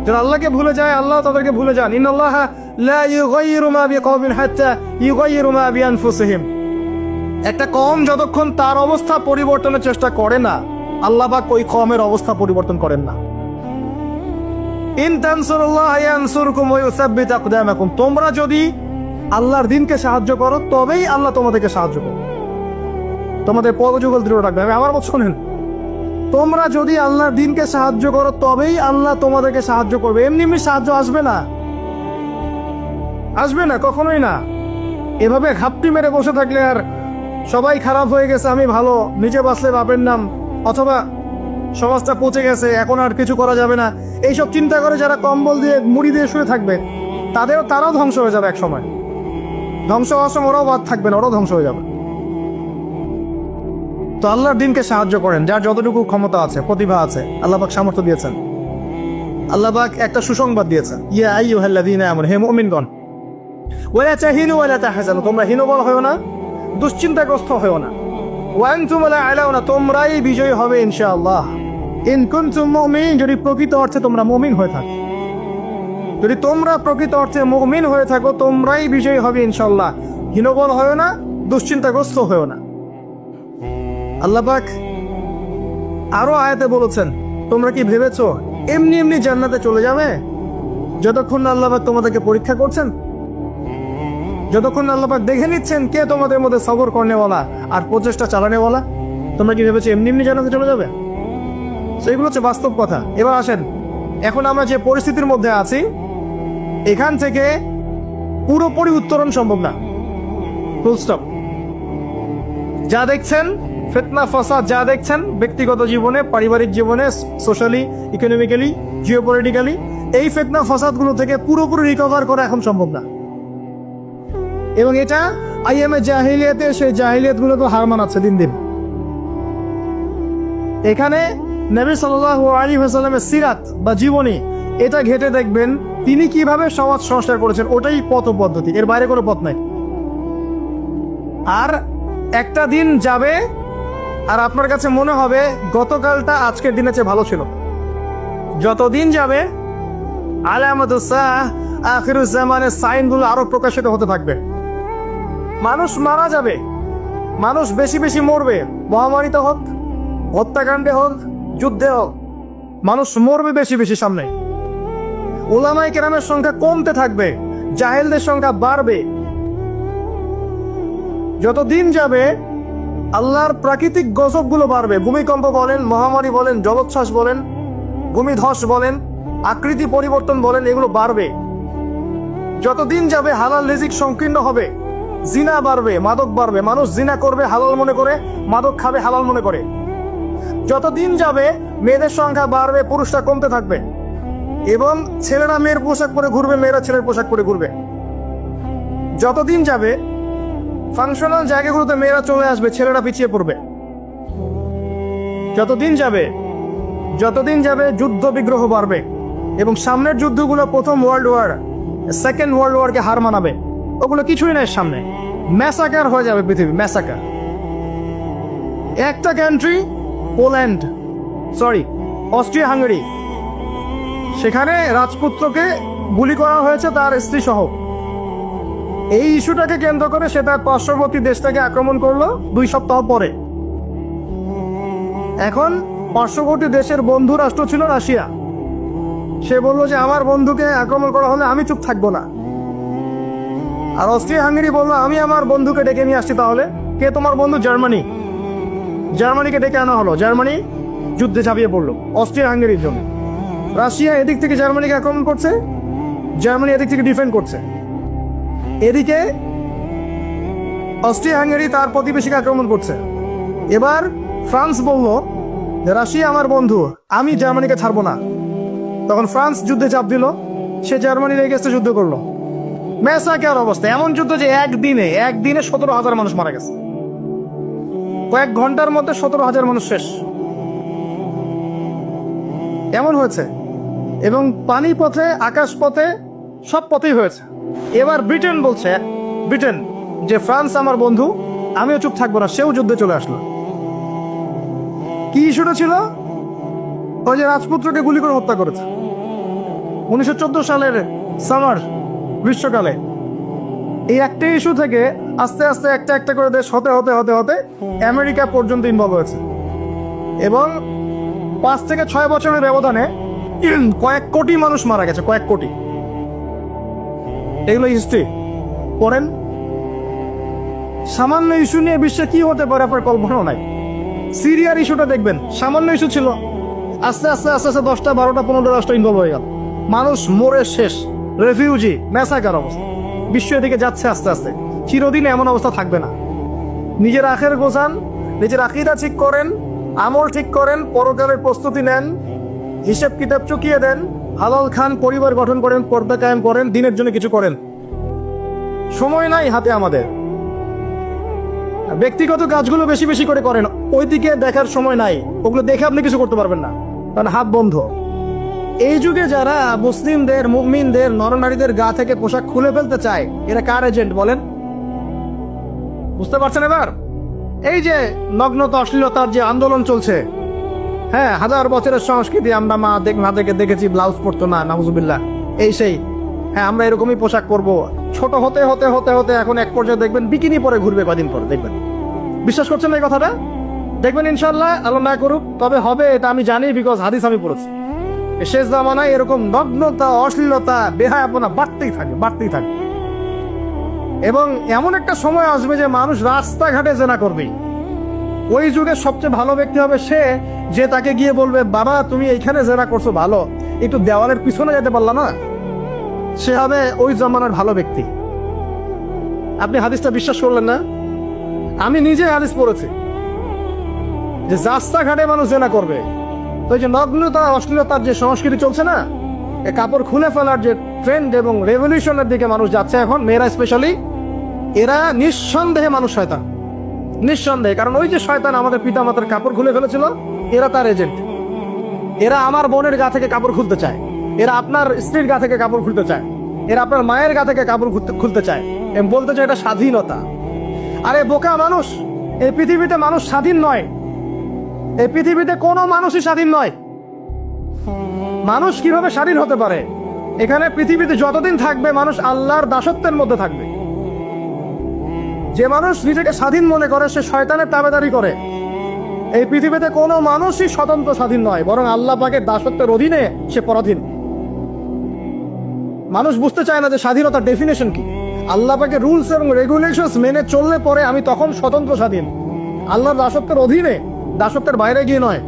A: যারা আল্লাহকে ভুলে যায় আল্লাহ তাদেরকে ভুলে যান। ইন্নাল্লাহা লা ইউগাইয়িরু মা বিকওমিন হাত্তা ইউগাইয়িরু মা বিআনফুসিহিম। একটা কওম যতক্ষণ তার অবস্থা পরিবর্তনের চেষ্টা করে না, আল্লাহ পাক ওই কওমের অবস্থা পরিবর্তন করেন না। ইন তানসুরুল্লাহা ইয়ানসুরকুম ওয়া ইউসাব্বিত আকদামাকুম, তোমরা যদি আল্লাহর দ্বীনকে সাহায্য করো তবেই আল্লাহ তোমাদেরকে সাহায্য করবে, তোমাদের পদযুগল দৃঢ় রাখবে। আমি আমার মত শোনেন, তোমরা যদি আল্লাহর দ্বীনকে সাহায্য করো তবেই আল্লাহ তোমাদেরকে সাহায্য করবে। এমনি এমনি সাহায্য আসবে না, আসবে না, কখনোই না। এভাবে ঘাপটি মেরে বসে থাকলে আর সবাই খারাপ হয়ে গেছে আমি ভালো, নিজে বাঁচলে বাপের নাম, অথবা সমাজটা পচে গেছে এখন আর কিছু করা যাবে না, এইসব চিন্তা করে যারা কম্বল দিয়ে মুড়ি দিয়ে শুয়ে থাকবে তারাও ধ্বংস হয়ে যাবে এক সময়। ধ্বংস হওয়ার সময় ওরাও বাদ থাকবে না, ওরাও ধ্বংস হয়ে যাবে। তো আল্লাহর দ্বীনকে সাহায্য করেন, যার যতটুকু ক্ষমতা আছে, প্রতিভা আছে, আল্লাহ পাক সামর্থ্য দিয়েছেন। আল্লাহ পাক একটা সুসংবাদ দিয়েছেন, ইয়া আইয়ুহাল্লাযীনা আমানু, হে মুমিনগণ, ওয়ালা তাহিনু ওয়ালা তাহজানু, তোমরা হীনবল হয়ো না, দুশ্চিন্তাগ্রস্ত হয়ো না। ওয়া আনতুম লা আলাউনা, তোমরাই বিজয়ী হবে ইনশাআল্লাহ। ইন কুনতুম মুমিনিন, যদি প্রকৃত অর্থে তোমরা মুমিন হয়ে থাকো, যদি তোমরা প্রকৃত অর্থে মুমিন হয়ে থাকো তোমরাই বিজয়ী হবে ইনশাআল্লাহ। হীনবল হয়ো না, দুশ্চিন্তাগ্রস্ত হয়ো না। আল্লাহ পাক আরো আয়াতে বলেছেন, তোমরা কি ভেবেছো এমনি এমনি জান্নাতে চলে যাবে? যতক্ষণ না আল্লাহ পাক তোমাদেরকে পরীক্ষা করছেন, যতক্ষণ আল্লাহ পাক দেখে নিচ্ছেন কে তোমাদের মধ্যে সবর করনেওয়ালা আর প্রচেষ্টা চালানেওয়ালা, তোমরা কি ভেবেছো এমনি এমনি জান্নাতে চলে যাবে? সেইগুলো হচ্ছে বাস্তব কথা। এবার আসেন, এখন আমরা যে পরিস্থিতির মধ্যে আছি এখান থেকে পুরোপুরি উত্তরণ সম্ভব না, ফুল স্টপ। যা দেখছেন ফিতনা ফাসাদ, যা দেখছেন ব্যক্তিগত জীবনে, পারিবারিক জীবনে, সোশ্যালি, ইকোনমিক্যালি, জিওপলিটিক্যালি, এই ফিতনা ফাসাদগুলো থেকে পুরোপুরি রিকভার করা এখন সম্ভব না। এবং এটা আইএমএ জাহিলিয়াতে, সেই জাহিলিয়াতগুলো তো হার মানাচ্ছে দিন দিন। এখানে নবী সাল্লাল্লাহু আলাইহি ওয়াসাল্লামের সিরাত বা জীবনী, এটা ঘেটে দেখবেন তিনি কিভাবে সমাজ সংস্কার করেছেন, ওটাই পথ পদ্ধতি, এর বাইরে কোনো পথ নাই। আর একটা দিন যাবে আর আপনার কাছে মনে হবে গতকালটা আজকের দিনের চেয়ে ভালো ছিল। যতদিন যাবে আলামাতুস-সাআহ, আখিরুজ-জামানের সাইনগুলো আরো প্রকাশিত হতে থাকবে। মানুষ মারা যাবে, মানুষ বেশি বেশি মরবে, মহামারীতে হোক, হত্যাকাণ্ডে হোক, যুদ্ধে হোক, মানুষ মরবে বেশি বেশি সামনে। উলামায়ে কেরামের সংখ্যা কমতে থাকবে, জাহেলদের সংখ্যা বাড়বে। যত দিন যাবে আল্লাহর প্রাকৃতিক গজবগুলো বাড়বে, ভূমিকম্প বলেন, মহামারী বলেন, জলোচ্ছ্বাস বলেন, ভূমিধস বলেন, আকৃতি পরিবর্তন বলেন, এগুলো বাড়বে। যত দিন যাবে হালাল রিজিক সংকীর্ণ হবে, জিনা বাড়বে, মাদক বাড়বে, মানুষ জিনা করবে হালাল মনে করে, মাদক খাবে হালাল মনে করে। যত দিন যাবে মেয়েদের সংখ্যা বাড়বে, পুরুষরা কমতে থাকবে, এবং ছেলেরা মেয়ের পোশাক পরে ঘুরবে, মেয়েরা ছেলের পোশাক পরে ঘুরবে। যত দিন যাবে ফাংশনাল জায়গাগুলোতে মেয়েরা চলে আসবে, ছেলেরা পিছিয়ে পড়বে। যতদিন যাবে যুদ্ধ বিগ্রহ বাড়বে, এবং সামনের যুদ্ধগুলো প্রথম ওয়ার্ল্ড ওয়ার, সেকেন্ড ওয়ার্ল্ড ওয়ারকে হার মানাবে। ওগুলো কিছুই নাই সামনে, ম্যাসাকার হয়ে যাবে পৃথিবী, ম্যাসাকার। একটা কান্ট্রি, অস্ট্রিয়া হাঙ্গেরি, সেখানে রাজপুত্রকে গুলি করা হয়েছে তার স্ত্রী সহ। এই ইস্যুটাকে কেন্দ্র করে সে তার পার্শ্ববর্তী দেশটাকে আক্রমণ করলো 2 সপ্তাহ পরে। এখন পার্শ্ববর্তী দেশের বন্ধু রাষ্ট্র ছিল রাশিয়া, সে বললো যে আমার বন্ধুকে আক্রমণ করা হলে আমি চুপ থাকবো না। আর অস্ট্রিয়া হাঙ্গেরি বললো আমি আমার বন্ধুকে ডেকে নিয়ে আসছি। তাহলে কে তোমার বন্ধু? জার্মানি। জার্মানিকে ডেকে আনা হলো, জার্মানি যুদ্ধে ঝাঁপিয়ে পড়লো অস্ট্রিয়া হাঙ্গেরির জন্য। রাশিয়া এদিক থেকে জার্মানিকে আক্রমণ করছে, জার্মানি এদিক থেকে ডিফেন্ড করছে। এদিকে অস্ট্রিয়া হাঙ্গেরি তার প্রতিবেশীকে আক্রমণ করছে। এবার ফ্রান্স বলল যে রাশিয়া আমার বন্ধু, আমি জার্মানিকে ছাড়বো না। তখন ফ্রান্স যুদ্ধে চাপ দিল, সে জার্মানির এগেইনস্টে যুদ্ধ করলো। ম্যাসাকার অবস্থা, এমন যুদ্ধ যে একদিনে 17,000 মানুষ মারা গেছে, কয়েক ঘন্টার মধ্যে 17,000 মানুষ শেষ, এমন হয়েছে। এবং পানি পথে, আকাশ পথে, সব পথেই হয়েছে। এবার ব্রিটেন বলছে, ব্রিটেন যে ফ্রান্স আমার বন্ধু, আমিও চুপ থাকবো না, সেও যুদ্ধে চলে আসলো। কি ইস্যুটা ছিল? ওই যে রাজপুত্রকে গুলি করে হত্যা করেছে 1914 সালের সামার গ্রীষ্মকালে। এই একটা ইস্যু থেকে আস্তে আস্তে একটা একটা করে দেশ হতে হতে হতে হতে আমেরিকা পর্যন্ত ইনভলভ হয়েছে, এবং 5 থেকে 6 বছরের ব্যবধানে কয়েক কোটি মানুষ মারা গেছে, কয়েক কোটি। এগুলো হিস্ট্রি পড়েন। সামান্য ইস্যু নিয়ে বিশ্বে কি হতে পারে আপনার কল্পনাও নাই। সিরিয়ার ইস্যুটা দেখবেন, সামান্য ইস্যু ছিল, আস্তে আস্তে আস্তে আস্তে 10টা 12টা 15টা রাষ্ট্র ইনভলভ হয়ে গেল, মানুষ মরে শেষ, রেফিউজি, ম্যাসাকার অবস্থা। বিশ্ব এদিকে যাচ্ছে আস্তে আস্তে, চিরদিন এমন অবস্থা থাকবে না। নিজের আখের গোছান, নিজের আকিদা ঠিক করেন, আমল ঠিক করেন, পরকালের প্রস্তুতি নেন, হিসেব কিতাব চুকিয়ে দেন, হালাল খান, পরিবার গঠন করেন, পর্দা কায়েম করেন, দিনের জন্য কিছু করেন। সময় নাই হাতে আমাদের, ব্যক্তিগত কাজগুলো বেশি বেশি করে করেন, ওইদিকে দেখার সময় নাই, ওগুলো দেখে আপনি কিছু করতে পারবেন না, কারণ হাত বন্ধ। এই যুগে যারা মুসলিমদের, মুমিনদের, নরনারীদের গা থেকে পোশাক খুলে ফেলতে চায়, এরা কার এজেন্ট বলেন? বুঝতে পারছেন এবার? এই যে নগ্নতা, অশ্লীলতার যে আন্দোলন চলছে, হ্যাঁ, 1000 বছরের সংস্কৃতি, আমরা মা দেখেছি ব্লাউজ পরতো না, নাউজুবিল্লাহ, এই সেই, হ্যাঁ আমরা এরকমই পোশাক পরবো, ছোট হতে হতে হতে হতে এখন এক পর্যায়ে দেখবেন বিকিনি পরে ঘুরবে কদিন পরে, দেখবেন। বিশ্বাস করছেন না এই কথাটা? দেখবেন ইনশাল্লাহ, আল্লাহ না করুক, তবে হবে, এটা আমি জানি, বিকজ হাদিস আমি পড়েছি। শেষ জামানায় এরকম নগ্নতা, অশ্লীলতা, বেহায়াপনা বাড়তেই থাকে। এবং এমন একটা সময় আসবে যে মানুষ রাস্তাঘাটে জেনা করবে। ওই যুগে সবচেয়ে ভালো ব্যক্তি হবে সে, যে তাকে গিয়ে বলবে, বাবা তুমি এইখানে জেনা করছো, ভালো, একটু দেওয়ালের পিছনে যেতে পারলা না, সে হবে ওই জামানার ভালো ব্যক্তি। আপনি হাদিসটা বিশ্বাস করলেন না? আমি নিজে হাদিস পড়েছি যে রাস্তাঘাটে মানুষ জেনা করবে। তো এই যে নগ্নতা, অশ্লীলতার যে সংস্কৃতি চলছে না, এই কাপড় খুলে ফেলার যে ট্রেন্ড এবং রেভলিউশনের দিকে মানুষ যাচ্ছে এখন, মেয়েরা স্পেশালি, এরা নিঃসন্দেহে মানুষ শয়তান, নিঃসন্দেহে। কারণ ওই যে শয়তান আমাদের পিতা মাতার কাপড় খুলে ফেলেছিল, এরা তার এজেন্ট। এরা আমার বোনের গা থেকে কাপড় খুলতে চায়, এরা আপনার স্ত্রীর গা থেকে কাপড় খুলতে চায়, এরা আপনার মায়ের গা থেকে কাপড় খুলতে চায়, এবং বলতে চায় এটা স্বাধীনতা। আরে বোকা মানুষ, এই পৃথিবীতে মানুষ স্বাধীন নয়, এই পৃথিবীতে কোনো মানুষই স্বাধীন নয়। মানুষ কিভাবে স্বাধীন হতে পারে? এখানে পৃথিবীতে যতদিন থাকবে মানুষ আল্লাহর দাসত্বের মধ্যে থাকবে। যে মানুষ নিজেকে স্বাধীন মনে করে সে শয়তানের তাবেদারি করে। এই পৃথিবীতে কোনো মানুষই স্বতন্ত্র স্বাধীন নয়, বরং আল্লাহ পাকের দাসত্বের অধীনে সে পরাধীন। মানুষ বুঝতে চায় না যে স্বাধীনতার ডেফিনেশন কি। আল্লাহ পাকের রুলস এবং রেগুলেশনস মেনে চললে পরে আমি তখন স্বতন্ত্র স্বাধীন, আল্লাহর দাসত্বের অধীনে, দাসত্বের বাইরে গিয়ে নয়।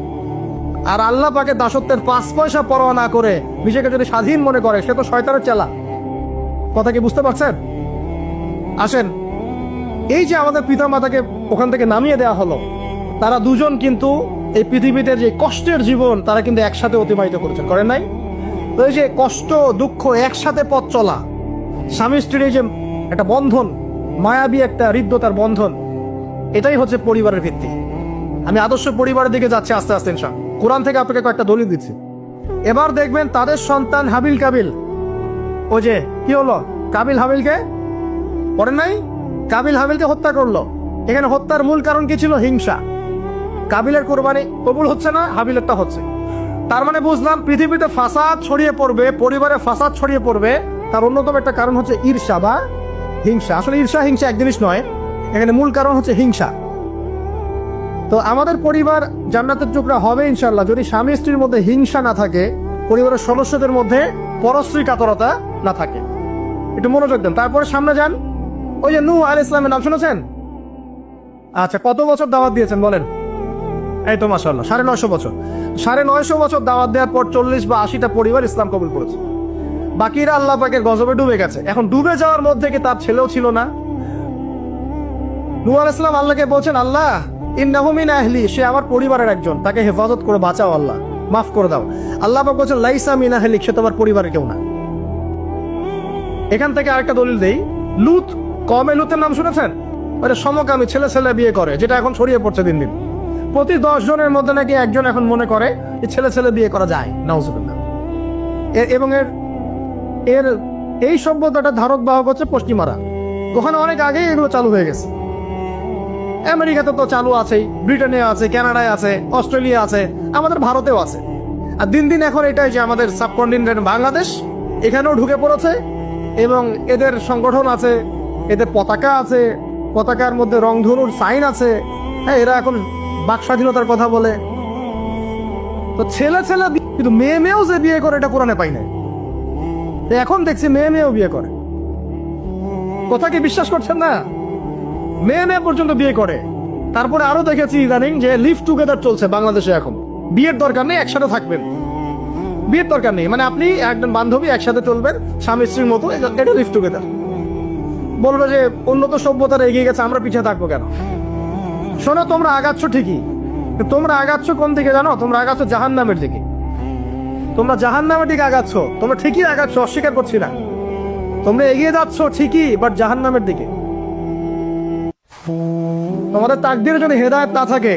A: আর আল্লাহ পাকের দাসত্বের 5 পয়সা পরোয়া না করে নিজেকে যদি স্বাধীন মনে করে, সে তো শয়তানের চেলা। কথা কি বুঝতে পারছেন? আসেন, এই যে আমাদের পিতা মাতাকে ওখান থেকে নামিয়ে দেওয়া হলো, তারা দুজন কিন্তু এই পৃথিবীতে যে কষ্টের জীবন তারা কিন্তু একসাথে অতিবাহিত করেছেন, করেন নাই? তো এই যে কষ্ট, দুঃখ, একসাথে পথ চলা, স্বামী স্ত্রীর এই যে একটা বন্ধন, মায়াবী একটা হৃদ্যতার বন্ধন, এটাই হচ্ছে পরিবারের ভিত্তি। আমি আদর্শ পরিবারের দিকে যাচ্ছি আস্তে আস্তে ইনশাআল্লাহ। কোরআন থেকে আপনাকে কয়েকটা দলিল দিচ্ছি। এবার দেখবেন তাদের সন্তান হাবিল কাবিল, ও যে কি হলো, কাবিল হাবিলকে, পড়েন নাই? কাবিল হাবিলকে হত্যা করলো। এখানে হত্যার মূল কারণ কি ছিল? হিংসা। কাবিলের কোরবানি কবুল হচ্ছে না, হাবিলেরটা হচ্ছে। তার মানে বুঝলাম পৃথিবীতে ফাসাদ ছড়িয়ে পড়বে, পরিবারে ফাসাদ ছড়িয়ে পড়বে, তার অন্যতম একটা কারণ হচ্ছে ঈর্ষা বা হিংসা। আসলে ঈর্ষা হিংসা এক জিনিস নয়, এখানে মূল কারণ হচ্ছে হিংসা। তো আমাদের পরিবার জান্নাতের টুকরা হবে ইনশাআল্লাহ যদি স্বামী স্ত্রীর মধ্যে হিংসা না থাকে, পরিবারের সদস্যদের মধ্যে পরশ্রী কাতরতা না থাকে। একটু মনোযোগ দেন। তারপরে সামনে যান। ওই যে নূহ আলাইহিস সালামের নাম শুনেছেন? আচ্ছা, কত বছর দাওয়াত দিয়েছেন বলেন? এই তো মাশাআল্লাহ 950 বছর। 950 বছর দাওয়াত দেওয়ার পর 40 বা 80টা পরিবার ইসলাম কবুল করেছে। বাকিরা আল্লাহ পাকের গজবে ডুবে গেছে। এখন ডুবে যাওয়ার মধ্যে কি তার ছেলেও ছিল না? নূহ আলাইহিস সালাম আল্লাহকে বলছেন, আল্লাহ ইন্নাহু মিন আহলি, সে আমার পরিবারের একজন, তাকে হেফাজত করে বাঁচাও, আল্লাহ মাফ করে দাও। আল্লাহ পাক বলছেন লাইসা মিন আহলিক, সে তোমার পরিবারের কেউ না। এখান থেকে আরেকটা দলিল দেই, লুত, কমে লুতের নাম শুনেছেন? ওটা সমকামী, ছেলে ছেলে বিয়ে করে, যেটা এখন ছড়িয়ে পড়ছে দিন দিন। প্রতি 10 জনের মধ্যে নাকি একজন এখন মনে করে যে ছেলে ছেলে বিয়ে করা যায়, নাউজুবিল্লাহ। এবং এর এই সভ্যতাটা ধারক বাহক হচ্ছে পশ্চিমারা। ওখানে অনেক আগেই এগুলো চালু হয়ে গেছে। আমেরিকাতে তো চালু আছেই, ব্রিটেনে আছে, কানাডায় আছে, অস্ট্রেলিয়া আছে, আমাদের ভারতেও আছে। আর দিন দিন এখন এটাই যে আমাদের সাবকন্টিনেন্ট বাংলাদেশ এখানেও ঢুকে পড়েছে, এবং এদের সংগঠন আছে, এদের পতাকা আছে, পতাকার মধ্যে রংধনুর সাইন আছে। হ্যাঁ, এরা এখন বাক স্বাধীনতার কথা বলে। তো ছেলে ছেলে কিন্তু মেয়ে মেয়েও যে বিয়ে করে এটা কোরআনে পাই না। এখন দেখছি মেয়ে মেয়েও বিয়ে করে। কথা কি বিশ্বাস করছেন না? মেয়ে মেয়ে পর্যন্ত বিয়ে করে। তারপরে আরো দেখেছি ইদানিং যে লিভ টুগেদার চলছে বাংলাদেশে। এখন বিয়ের দরকার নেই, একসাথে থাকবেন, বিয়ের দরকার নেই, মানে আপনি একজন বান্ধবী একসাথে চলবেন স্বামী স্ত্রীর মতো, এটা লিভ টুগেদার। বলবে যে উন্নত সভ্যতার এগিয়ে গেছে, আমরা পিছিয়ে থাকবো কেন? শোনো, তোমরা আগাচ্ছ ঠিকই, তোমরা আগাচ্ছ কোন দিকে জানো? তোমরা আগাচ্ছ জাহান্নামের দিকে। তোমরা জাহান্নামের দিকে আগাচ্ছ, তোমরা ঠিকই আগাচ্ছ, অস্বীকার করছি না। তোমরা এগিয়ে যাচ্ছ ঠিকই, বাট জাহান্নামের দিকে। তোমাদের তাকদীরে যদি হেদায়েত না থাকে,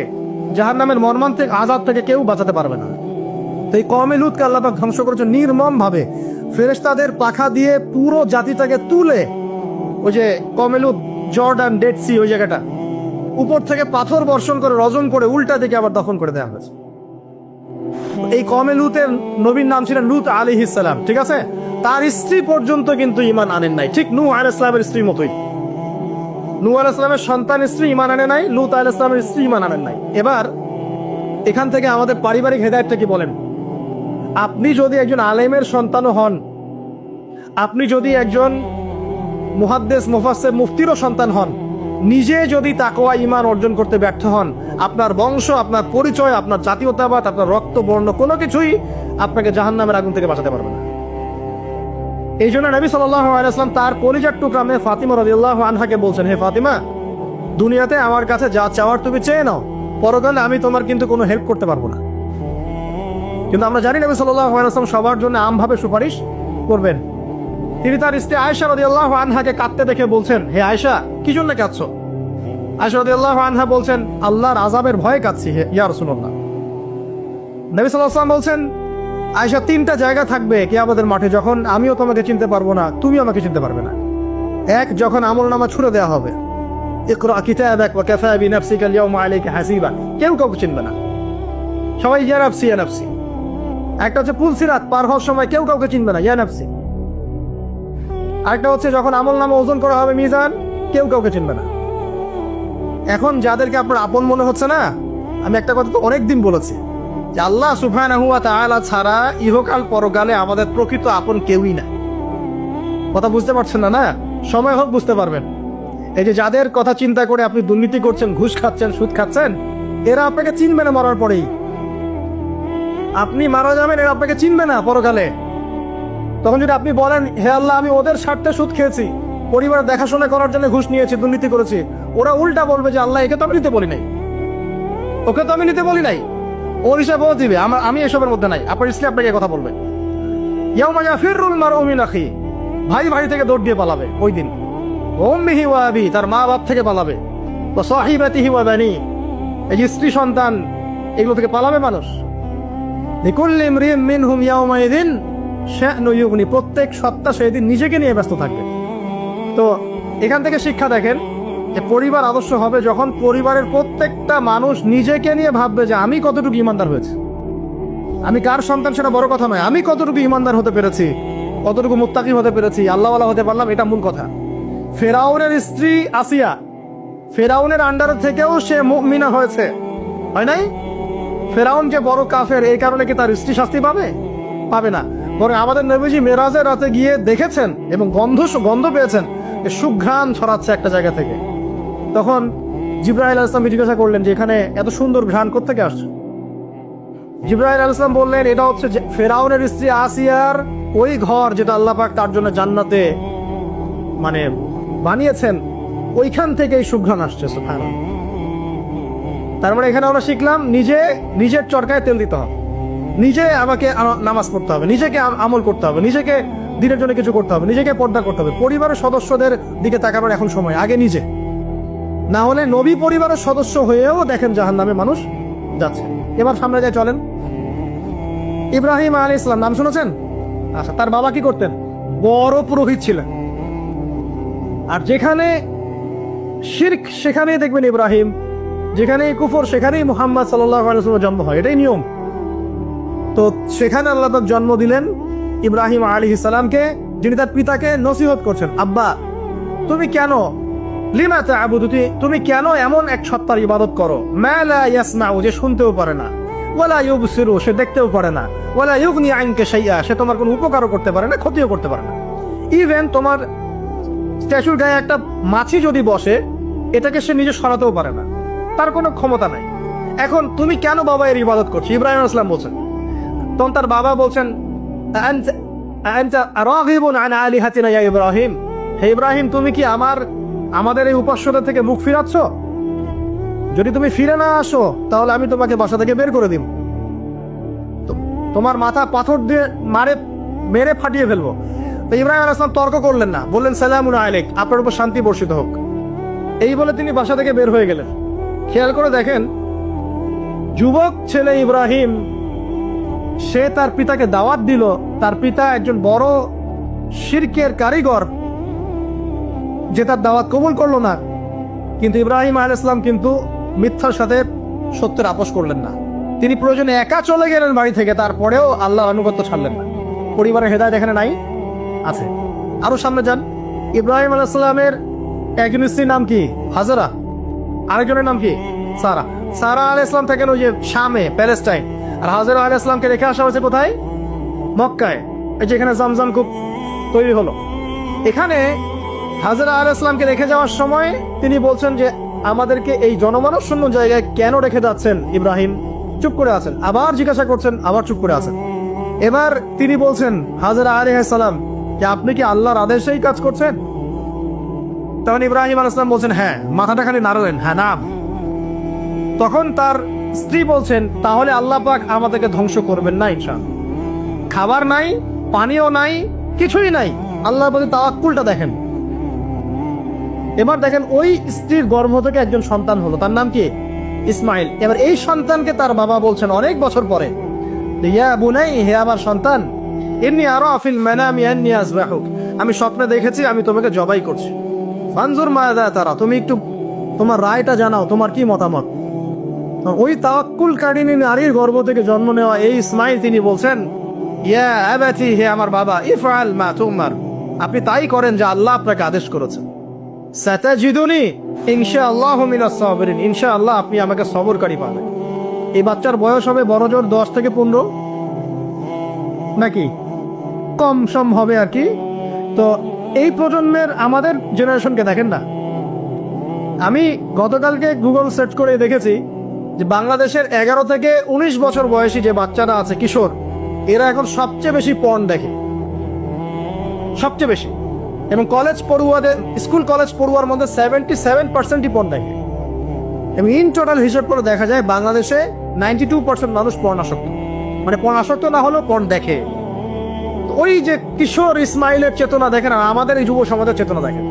A: জাহান্নামের মর্মান্তিক আযাব থেকে কেউ বাঁচাতে পারবে না। তো এই কওমে লূতকে আল্লাহ পাক ধ্বংস করেছে নির্মম ভাবে। ফেরেশতাদের পাখা দিয়ে পুরো জাতিটাকে তুলে, ওই যে কওমে লূত, জর্ডান, ডেড সি, ওই জায়গাটা, উপর থেকে পাথর বর্ষণ করে রজন করে উল্টা দিকে আবার দফন করে দেওয়া হয়েছে। এই কওমে লূতের নবীর নাম ছিলেন লূত আলাইহিস সালাম, ঠিক আছে? তার স্ত্রী পর্যন্ত কিন্তু ঈমান আনেন নাই, ঠিক নূহ আলাইহিস সালামের স্ত্রীর মতোই। নূহ আলাইহিস সালামের সন্তান স্ত্রী ঈমান আনে নাই, লূত আলাইহিস সালামের স্ত্রী ঈমান আনেন নাই। এবার এখান থেকে আমাদের পারিবারিক হেদায়েতটা কি বলেন? আপনি যদি একজন আলেমের সন্তানও হন, আপনি যদি একজন মুহাদ্দিস, মুফাসসির, মুফতিরও সন্তান হন, নিজে যদি তাকওয়া ঈমান অর্জন করতে ব্যর্থ হন, আপনার বংশ, আপনার পরিচয়, আপনার জাতীয়তাবাদ, আপনার রক্ত, বর্ণ কোনো কিছুই আপনাকে জাহান্নামের আগুন থেকে বাঁচাতে পারবে না। এই জন্য নবী সাল্লাল্লাহু আলাইহি ওয়াসাল্লাম তার কলিজার টুকরা মেয়ে ফাতিমা রাদিয়াল্লাহু আনহাকে বলছেন, হে ফাতিমা, দুনিয়াতে আমার কাছে যা চাওয়ার তুমি চেয়ে নাও, পরকালে আমি তোমার কিন্তু কোনো হেল্প করতে পারবো না। কিন্তু আমরা জানি নবী সাল্লাল্লাহু আলাইহি ওয়াসাল্লাম সবার জন্য আমভাবে সুপারিশ করবেন। তিনি তার স্ত্রী আয়েশা রাদিয়াল্লাহু আনহাকে কাঁদতে দেখে বলছেন, হে আয়েশা, কি জন্য কাঁদছো? আয়েশা রাদিয়াল্লাহু আনহা বলছেন, আল্লাহর আযাবের ভয়ে কাঁদছি হে ইয়া রাসূলুল্লাহ। নবী সাল্লাল্লাহু আলাইহি ওয়াসাল্লাম বলছেন, আয়েশা, 3টা জায়গা থাকবে কিয়ামতের মাঠে যখন আমিও তোমাকে চিনতে পারবো না, তুমিও আমাকে চিনতে পারবে না। এক, যখন আমলনামা ছুড়ে দেওয়া হবে, ইকরা কিতাবাক ওয়া কাফা বিনাফসিকা আল-ইয়াওমা আলাইকা হাসিবা, কেউ কাউকে চিনবে না, সবাই ইয়া নাফসি ইয়া নাফসি। একটা হচ্ছে পুলসিরাত পার হওয়ার সময় কেউ কাউকে চিনবে না, ইয়া নাফসি। আরেকটা হচ্ছে যখন আমলনামা ওজন করা হবে মিজান, কেউ কাউকে চিনবে না। এখন যাদেরকে আপনার আপন মনে হচ্ছে না, আমি একটা কথা তো অনেকদিন বলেছি যে আল্লাহ সুবহানাহু ওয়া তাআলা ছাড়া ইহকাল পরকালে আমাদের প্রকৃত আপন কেউই না। কথা বুঝতে পারছেন না? না, সময় হোক বুঝতে পারবেন। এই যে যাদের কথা চিন্তা করে আপনি দুর্নীতি করছেন, ঘুষ খাচ্ছেন, সুদ খাচ্ছেন, এরা আপনাকে চিনবে না মরার পরেই। আপনি মারা যাবেন, এরা আপনাকে চিনবে না পরকালে। তখন যদি আপনি বলেন, হে আল্লাহ, আমি ওদের স্বার্থে সুদ খেয়েছি, পরিবার দেখাশোনা করার জন্য ঘুষ নিয়েছি, দুর্নীতি করেছি, ওরা উল্টা বলবে যে আল্লাহ, একে তো আমি নিতে বলি নাই, ওকে তো আমি নিতে বলি নাই, ওর হিসাব ও দিবে, আমি এসবের মধ্যে নাই। আপনার স্ত্রী আপনাকে কথা বলবে, ইয়াউমা ইয়াফিরুল মারউ মিন আখি, ভাই ভাই থেকে দৌড় দিয়ে পালাবে ওই দিন। উম্মিহি ওয়া আবি, তার মা বাপ থেকে পালাবে। ওয়া সাহিবাতিহি ওয়া বানি, এই যে স্ত্রী সন্তান, এগুলো থেকে পালাবে মানুষ। লিকুল্লি ইমরিইন মিনহুম ইয়াউমাইযিন শা'নু ইউগনি, প্রত্যেক সত্তা সেদিন নিজেকে নিয়ে ব্যস্ত থাকবে। তো এখান থেকে শিক্ষা দেখেন যে পরিবার আদর্শ হবে যখন পরিবারের প্রত্যেকটা মানুষ নিজেকে নিয়ে ভাববে যে আমি কতটুকু ইমানদার হয়েছি। আমি কার সন্তান সেটা বড় কথা নয়, আমি কতটুকু ইমানদার হতে পেরেছি, কতটুকু মুত্তাকি হতে পেরেছি, আল্লাহওয়ালা হতে পারলাম, এটা মূল কথা। ফেরাউনের স্ত্রী আসিয়া, ফেরাউনের আন্ডারে থেকেও সে মুমিনা হয়েছে, হয় নাই? ফেরাউন যে বড় কাফের, এই কারণে কি তার স্ত্রী শাস্তি পাবে? পাবে না। বরং আমাদের নবীজি মেরাজের রাতে গিয়ে দেখেছেন এবং গন্ধ পেয়েছেন, সুঘ্রাণ ছড়াচ্ছে একটা জায়গা থেকে। তখন জিবরাইল আলাইহিস সালাম জিজ্ঞাসা করলেন যে এখানে এত সুন্দর ঘ্রাণ কোত্থেকে আসছে? জিবরাইল আলাইহিস সালাম বললেন, এটা হচ্ছে ফেরাউনের স্ত্রী আসিয়ার ওই ঘর যেটা আল্লাহ পাক তার জন্য জান্নাতে মানে বানিয়েছেন, ওইখান থেকে এই সুঘ্রাণ আসছে। সুবহানাল্লাহ। তার মানে এখানে আমরা শিখলাম নিজের চরকায় তেল দিতে হবে, নিজে আমাকে নামাজ পড়তে হবে, নিজেকে আমল করতে হবে, নিজেকে দিনের জন্য কিছু করতে হবে, নিজেকে পর্দা করতে হবে, পরিবারের সদস্যদের দিকে তাকানোর এখন সময়, আগে নিজে। না হলে নবী পরিবারের সদস্য হয়েও দেখেন জাহান্নামে মানুষ যাচ্ছে। এবার সামনে যায় চলেন। ইব্রাহিম আলাইহিস সালাম নাম শুনেছেন? আচ্ছা, তার বাবা কি করতেন? বড় পুরোহিত ছিলেন। আর যেখানে শিরক সেখানেই দেখবেন ইব্রাহিম, যেখানেই কুফর সেখানেই মুহাম্মদ সাল্লাল্লাহু আলাইহি ওয়াসাল্লামের জন্ম হয়, এটাই নিয়ম। তো সেখানে আল্লাহ পাক জন্ম দিলেন ইব্রাহিম আলাইহিস সালামকে, যিনি তার পিতাকে নসিহত করছেন, আব্বা তুমি কেন লিমা তা'বুদু, তুমি কেন এমন এক সত্তার ইবাদত করো, মা লা ইয়াসমাউ, যে শুনতেও পারে না, ওয়ালা ইউবসিরু, সে দেখতেও পারে না, ওয়ালা ইউগনি আনকা শাইআ, সে তোমার কোনো উপকারও করতে পারে না, ক্ষতিও করতে পারে না। ইভেন তোমার স্ট্যাচুর গায়ে একটা মাছি যদি বসে, এটাকে সে নিজে সরাতেও পারে না, তার কোনো ক্ষমতা নাই। এখন তুমি কেন বাবা এর ইবাদত করছো? ইব্রাহিম আলাইহিস সালাম বলছেন। তখন তার বাবা বলছেন, আনতা রাগিবুন আন আলিহাতিনা ইয়া ইব্রাহিম, হে ইব্রাহিম তুমি কি আমাদের এই উপাস্যতা থেকে মুখ ফিরাচ্ছ? যদি তুমি ফিরে না আসো তাহলে আমি তোমাকে বাসা থেকে বের করে দিব, তোমার মাথা পাথর দিয়ে মেরে ফাটিয়ে ফেলবো। তো ইব্রাহিম আলাইহিস সালাম তর্ক করলেন না, বললেন সালামুন আলাইক, আপনার উপর শান্তি বর্ষিত হোক। এই বলে তিনি বাসা থেকে বের হয়ে গেলেন। খেয়াল করে দেখেন, যুবক ছেলে ইব্রাহিম, সে তার পিতাকে দাওয়াত দিল, তার পিতা একজন বড় শিরকের কারিগর, যে তার দাওয়াত কবুল করলো না। কিন্তু ইব্রাহিম আলাইহিস সালাম কিন্তু মিথ্যার সাথে সত্যের আপোষ করলেন না। তিনি প্রয়োজনে একা চলে গেলেন বাড়ি থেকে, তারপরেও আল্লাহর আনুগত্য ছাড়লেন না। পরিবারের হেদায়েত এখানে নাই, আছে। আরো সামনে যান, ইব্রাহিম আলাইহিস সালামের একজন স্ত্রীর নাম কি? হাজারা, আরেকজনের নাম কি? সারা। সারা আলাইহিস সালাম থাকেন ওই যে শামে, প্যালেস্টাইন, আর হাজারা আলাইহিস সালামকে রেখে আসা হয়েছে কোথায়? মক্কায়, এই যে এখানে জামজাম কূপ তৈরি হলো। এখানে হাজরা আলাইহিস সালামকে রেখে যাওয়ার সময় তিনি বলছেন যে আমাদেরকে এই জনমানব শূন্য জায়গায় কেন রেখে যাচ্ছেন? ইব্রাহিম চুপ করে আছেন, আবার জিজ্ঞাসা করছেন, আবার চুপ করে আছেন। এবার তিনি বলছেন হাজরা আলাইহিস সালাম যে আপনি কি আল্লাহর আদেশেই কাজ করছেন? তখন ইব্রাহিম আলাইহিস সালাম বলছেন হ্যাঁ। মাথাটা খালি নাড়লেন, হ্যাঁ নাম। তখন তার স্ত্রী বলছেন তাহলে আল্লাহ পাক আমাদেরকে ধ্বংস করবেন না ইনশাআল্লাহ। খাবার নাই, পানিও নাই, কিছুই নাই, আল্লাহর প্রতি তাওয়াক্কুলটা দেখেন। এবার দেখেন ওই স্ত্রীর গর্ভ থেকে একজন সন্তান হলো, তার নাম কি? ইসমাইল। এবার এই সন্তানকে তার বাবা বলছেন অনেক বছর পরে, ইয়া বুনাই, হে আমার সন্তান, ইন্নী আরা ফিল মানামি আন্নী আযবাহুক, আমি স্বপ্নে দেখেছি আমি তোমাকে জবাই করছি। ফানজুর মাযা তারা, তুমি একটু তোমার রায়টা জানাও, তোমার কি মতামত? ওই তাওয়াক্কুলকারিনী নারীর গর্ভ থেকে জন্ম নেওয়া এই ইসমাইল তিনি বলছেন, ইয়া আবাতি, হে আমার বাবা, ইফআল মা তুমার, আপনি তাই করেন যা আল্লাহ আপনাকে আদেশ করেছেন। সাতাজিদুনি ইনশাআল্লাহু মিনাস সাবিরিন, ইনশাআল্লাহ আপনি আমাকে সবরকারী পাবেন। এই বাচ্চার বয়স হবে বড়জোর 10 থেকে 15, নাকি কম সম হবে আর কি। তো এই প্রজন্মের আমাদের জেনারেশনকে দেখেন না। আমি গতকালকে গুগল সার্চ করে দেখেছি যে বাংলাদেশের 11 থেকে 19 বছর বয়সী যে বাচ্চারা আছে, কিশোর, এরা এখন সবচেয়ে বেশি পর্ন দেখে, সবচেয়ে বেশি। এবং কলেজ পড়ুয়াদের, স্কুল কলেজ পড়ুয়ার মধ্যে 77%ই পর্ন দেখে। এবং ইন টোটাল হিসাব করে দেখা যায় বাংলাদেশে 92% মানুষ পর্ন আসক্ত, মানে পর্ন আসক্ত না হলেও পর্ন দেখে। ওই যে কিশোর ইসমাইলের চেতনা দেখেন আর আমাদের এই যুব সমাজের চেতনা দেখেন।